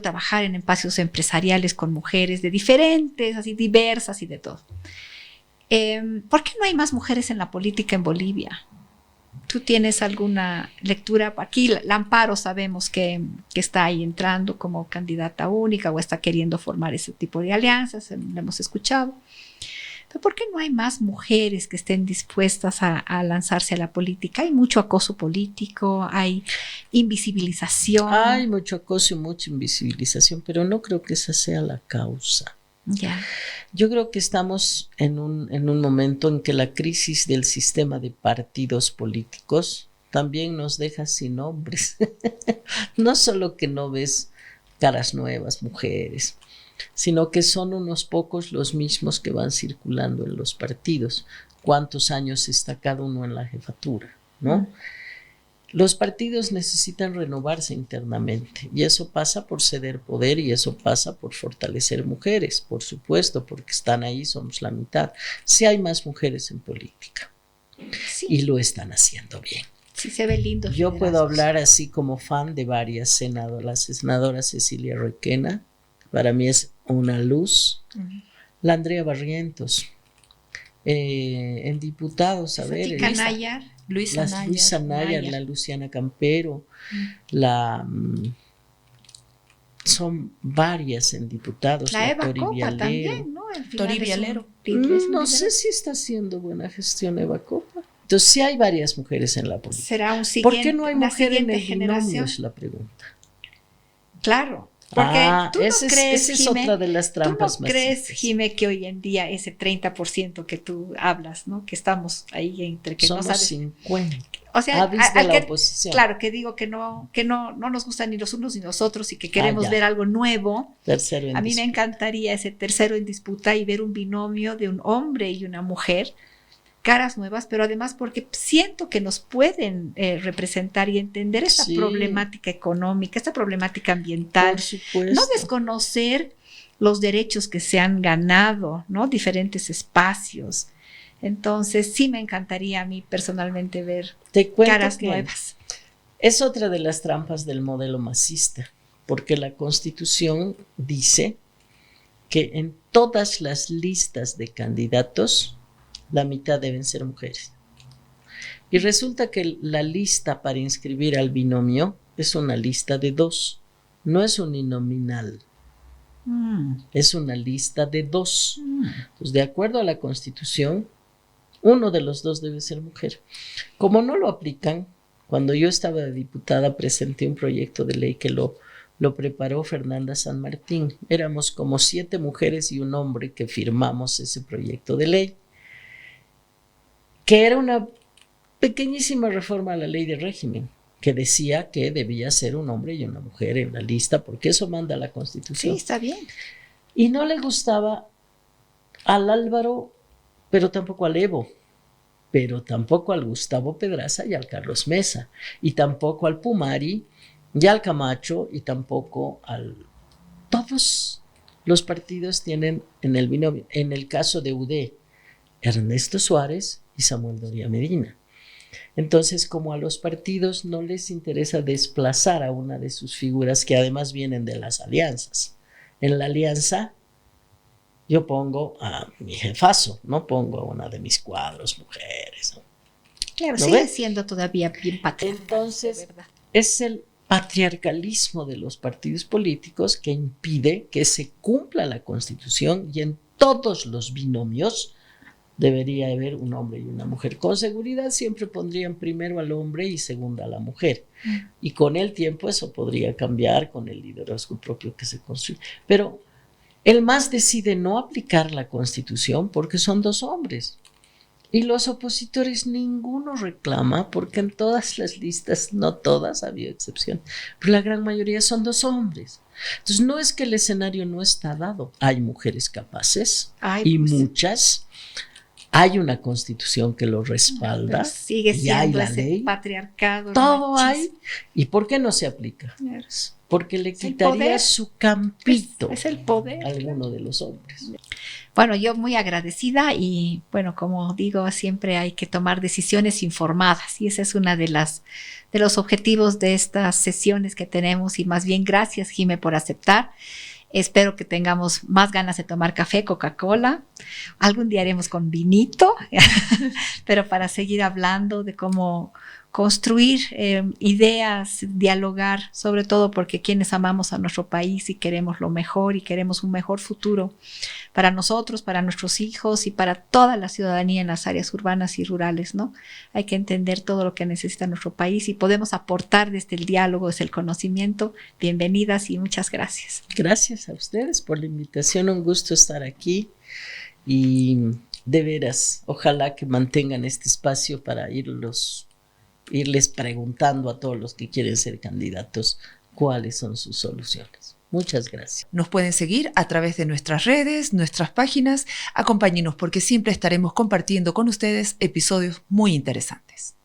trabajar en espacios empresariales con mujeres de diferentes, así diversas y de todo. ¿Por qué no hay más mujeres en la política en Bolivia? ¿Tú tienes alguna lectura? Aquí la Amparo sabemos que está ahí entrando como candidata única o está queriendo formar ese tipo de alianzas, lo hemos escuchado. Pero ¿por qué no hay más mujeres que estén dispuestas a lanzarse a la política? Hay mucho acoso político, hay invisibilización. Hay mucho acoso y mucha invisibilización, pero no creo que esa sea la causa. Ya. Yo creo que estamos en un momento en que la crisis del sistema de partidos políticos también nos deja sin hombres. No solo que no ves caras nuevas, mujeres, sino que son unos pocos los mismos que van circulando en los partidos. ¿Cuántos años está cada uno en la jefatura, no? Los partidos necesitan renovarse internamente y eso pasa por ceder poder y eso pasa por fortalecer mujeres, por supuesto, porque están ahí, somos la mitad. Sí hay más mujeres en política y lo están haciendo bien. Sí, se ve lindo. Yo puedo hablar así como fan de varias senadoras. La senadora Cecilia Requena, para mí es una luz. La Andrea Barrientos, en diputados, a ver. Luis Anaya, la Luciana Campero, son varias en diputados. La Eva Copa también, ¿no? Tori Vialero. No sé si está haciendo buena gestión Eva Copa. Entonces sí hay varias mujeres en la política. Será un siguiente, ¿por qué no hay mujer en el binomio? Es la pregunta. Claro. Porque tú no crees, esa es Jimé, otra de las trampas. ¿tú no crees, Jimé, que hoy en día ese 30% que tú hablas, ¿no? Que estamos ahí entre que somos no sabes. 50. O sea, de la oposición. Claro, que digo que no nos gustan ni los unos ni los otros y que queremos ver algo nuevo. Tercero en A mí disputa. me encantaría ese tercero en disputa y ver un binomio de un hombre y una mujer, caras nuevas, pero además porque siento que nos pueden representar y entender esta problemática económica, esta problemática ambiental. Por supuesto. No desconocer los derechos que se han ganado, ¿no? Diferentes espacios. Entonces, sí me encantaría a mí personalmente ver caras nuevas. Es otra de las trampas del modelo masista, porque la Constitución dice que en todas las listas de candidatos la mitad deben ser mujeres. Y resulta que la lista para inscribir al binomio es una lista de 2, no es uninominal. Es una lista de 2. Entonces, de acuerdo a la Constitución, uno de los 2 debe ser mujer. Como no lo aplican, cuando yo estaba de diputada presenté un proyecto de ley que lo preparó Fernanda San Martín. Éramos como 7 mujeres y un hombre que firmamos ese proyecto de ley, que era una pequeñísima reforma a la ley de régimen, que decía que debía ser un hombre y una mujer en la lista, porque eso manda la Constitución. Sí, está bien. Y no le gustaba al Álvaro, pero tampoco al Evo, pero tampoco al Gustavo Pedraza y al Carlos Mesa, y tampoco al Pumari y al Camacho, y tampoco al... Todos los partidos tienen en el binomio, en el caso de UD, Ernesto Suárez y Samuel Doria Medina. Entonces, como a los partidos no les interesa desplazar a una de sus figuras, que además vienen de las alianzas. En la alianza, yo pongo a mi jefazo, no pongo a una de mis cuadros mujeres, ¿no? Claro, sigue siendo todavía bien patriarcal. Entonces, es el patriarcalismo de los partidos políticos que impide que se cumpla la Constitución, y en todos los binomios debería haber un hombre y una mujer. Con seguridad siempre pondrían primero al hombre y segundo a la mujer. Y con el tiempo eso podría cambiar con el liderazgo propio que se construye. Pero el MAS decide no aplicar la Constitución porque son 2 hombres. Y los opositores ninguno reclama, porque en todas las listas, no todas, había excepción, pero la gran mayoría son 2 hombres. Entonces no es que el escenario no está dado. Hay mujeres capaces y muchas. Hay una Constitución que lo respalda. Pero sigue siendo ese ley, patriarcado. Todo machismo. hay. ¿Y por qué no se aplica? Claro. Porque le quitaría su campito es el poder, a alguno de los hombres. Bueno, yo muy agradecida y bueno, como digo, siempre hay que tomar decisiones informadas y ese es una de los objetivos de estas sesiones que tenemos, y más bien gracias, Jimé, por aceptar. Espero que tengamos más ganas de tomar café, Coca-Cola. Algún día haremos con vinito, pero para seguir hablando de cómo construir ideas, dialogar, sobre todo porque quienes amamos a nuestro país y queremos lo mejor y queremos un mejor futuro para nosotros, para nuestros hijos y para toda la ciudadanía en las áreas urbanas y rurales, ¿no? Hay que entender todo lo que necesita nuestro país y podemos aportar desde el diálogo, desde el conocimiento. Bienvenidas y muchas gracias. Gracias a ustedes por la invitación, un gusto estar aquí y de veras, ojalá que mantengan este espacio para irles preguntando a todos los que quieren ser candidatos cuáles son sus soluciones. Muchas gracias. Nos pueden seguir a través de nuestras redes, nuestras páginas. Acompáñenos porque siempre estaremos compartiendo con ustedes episodios muy interesantes.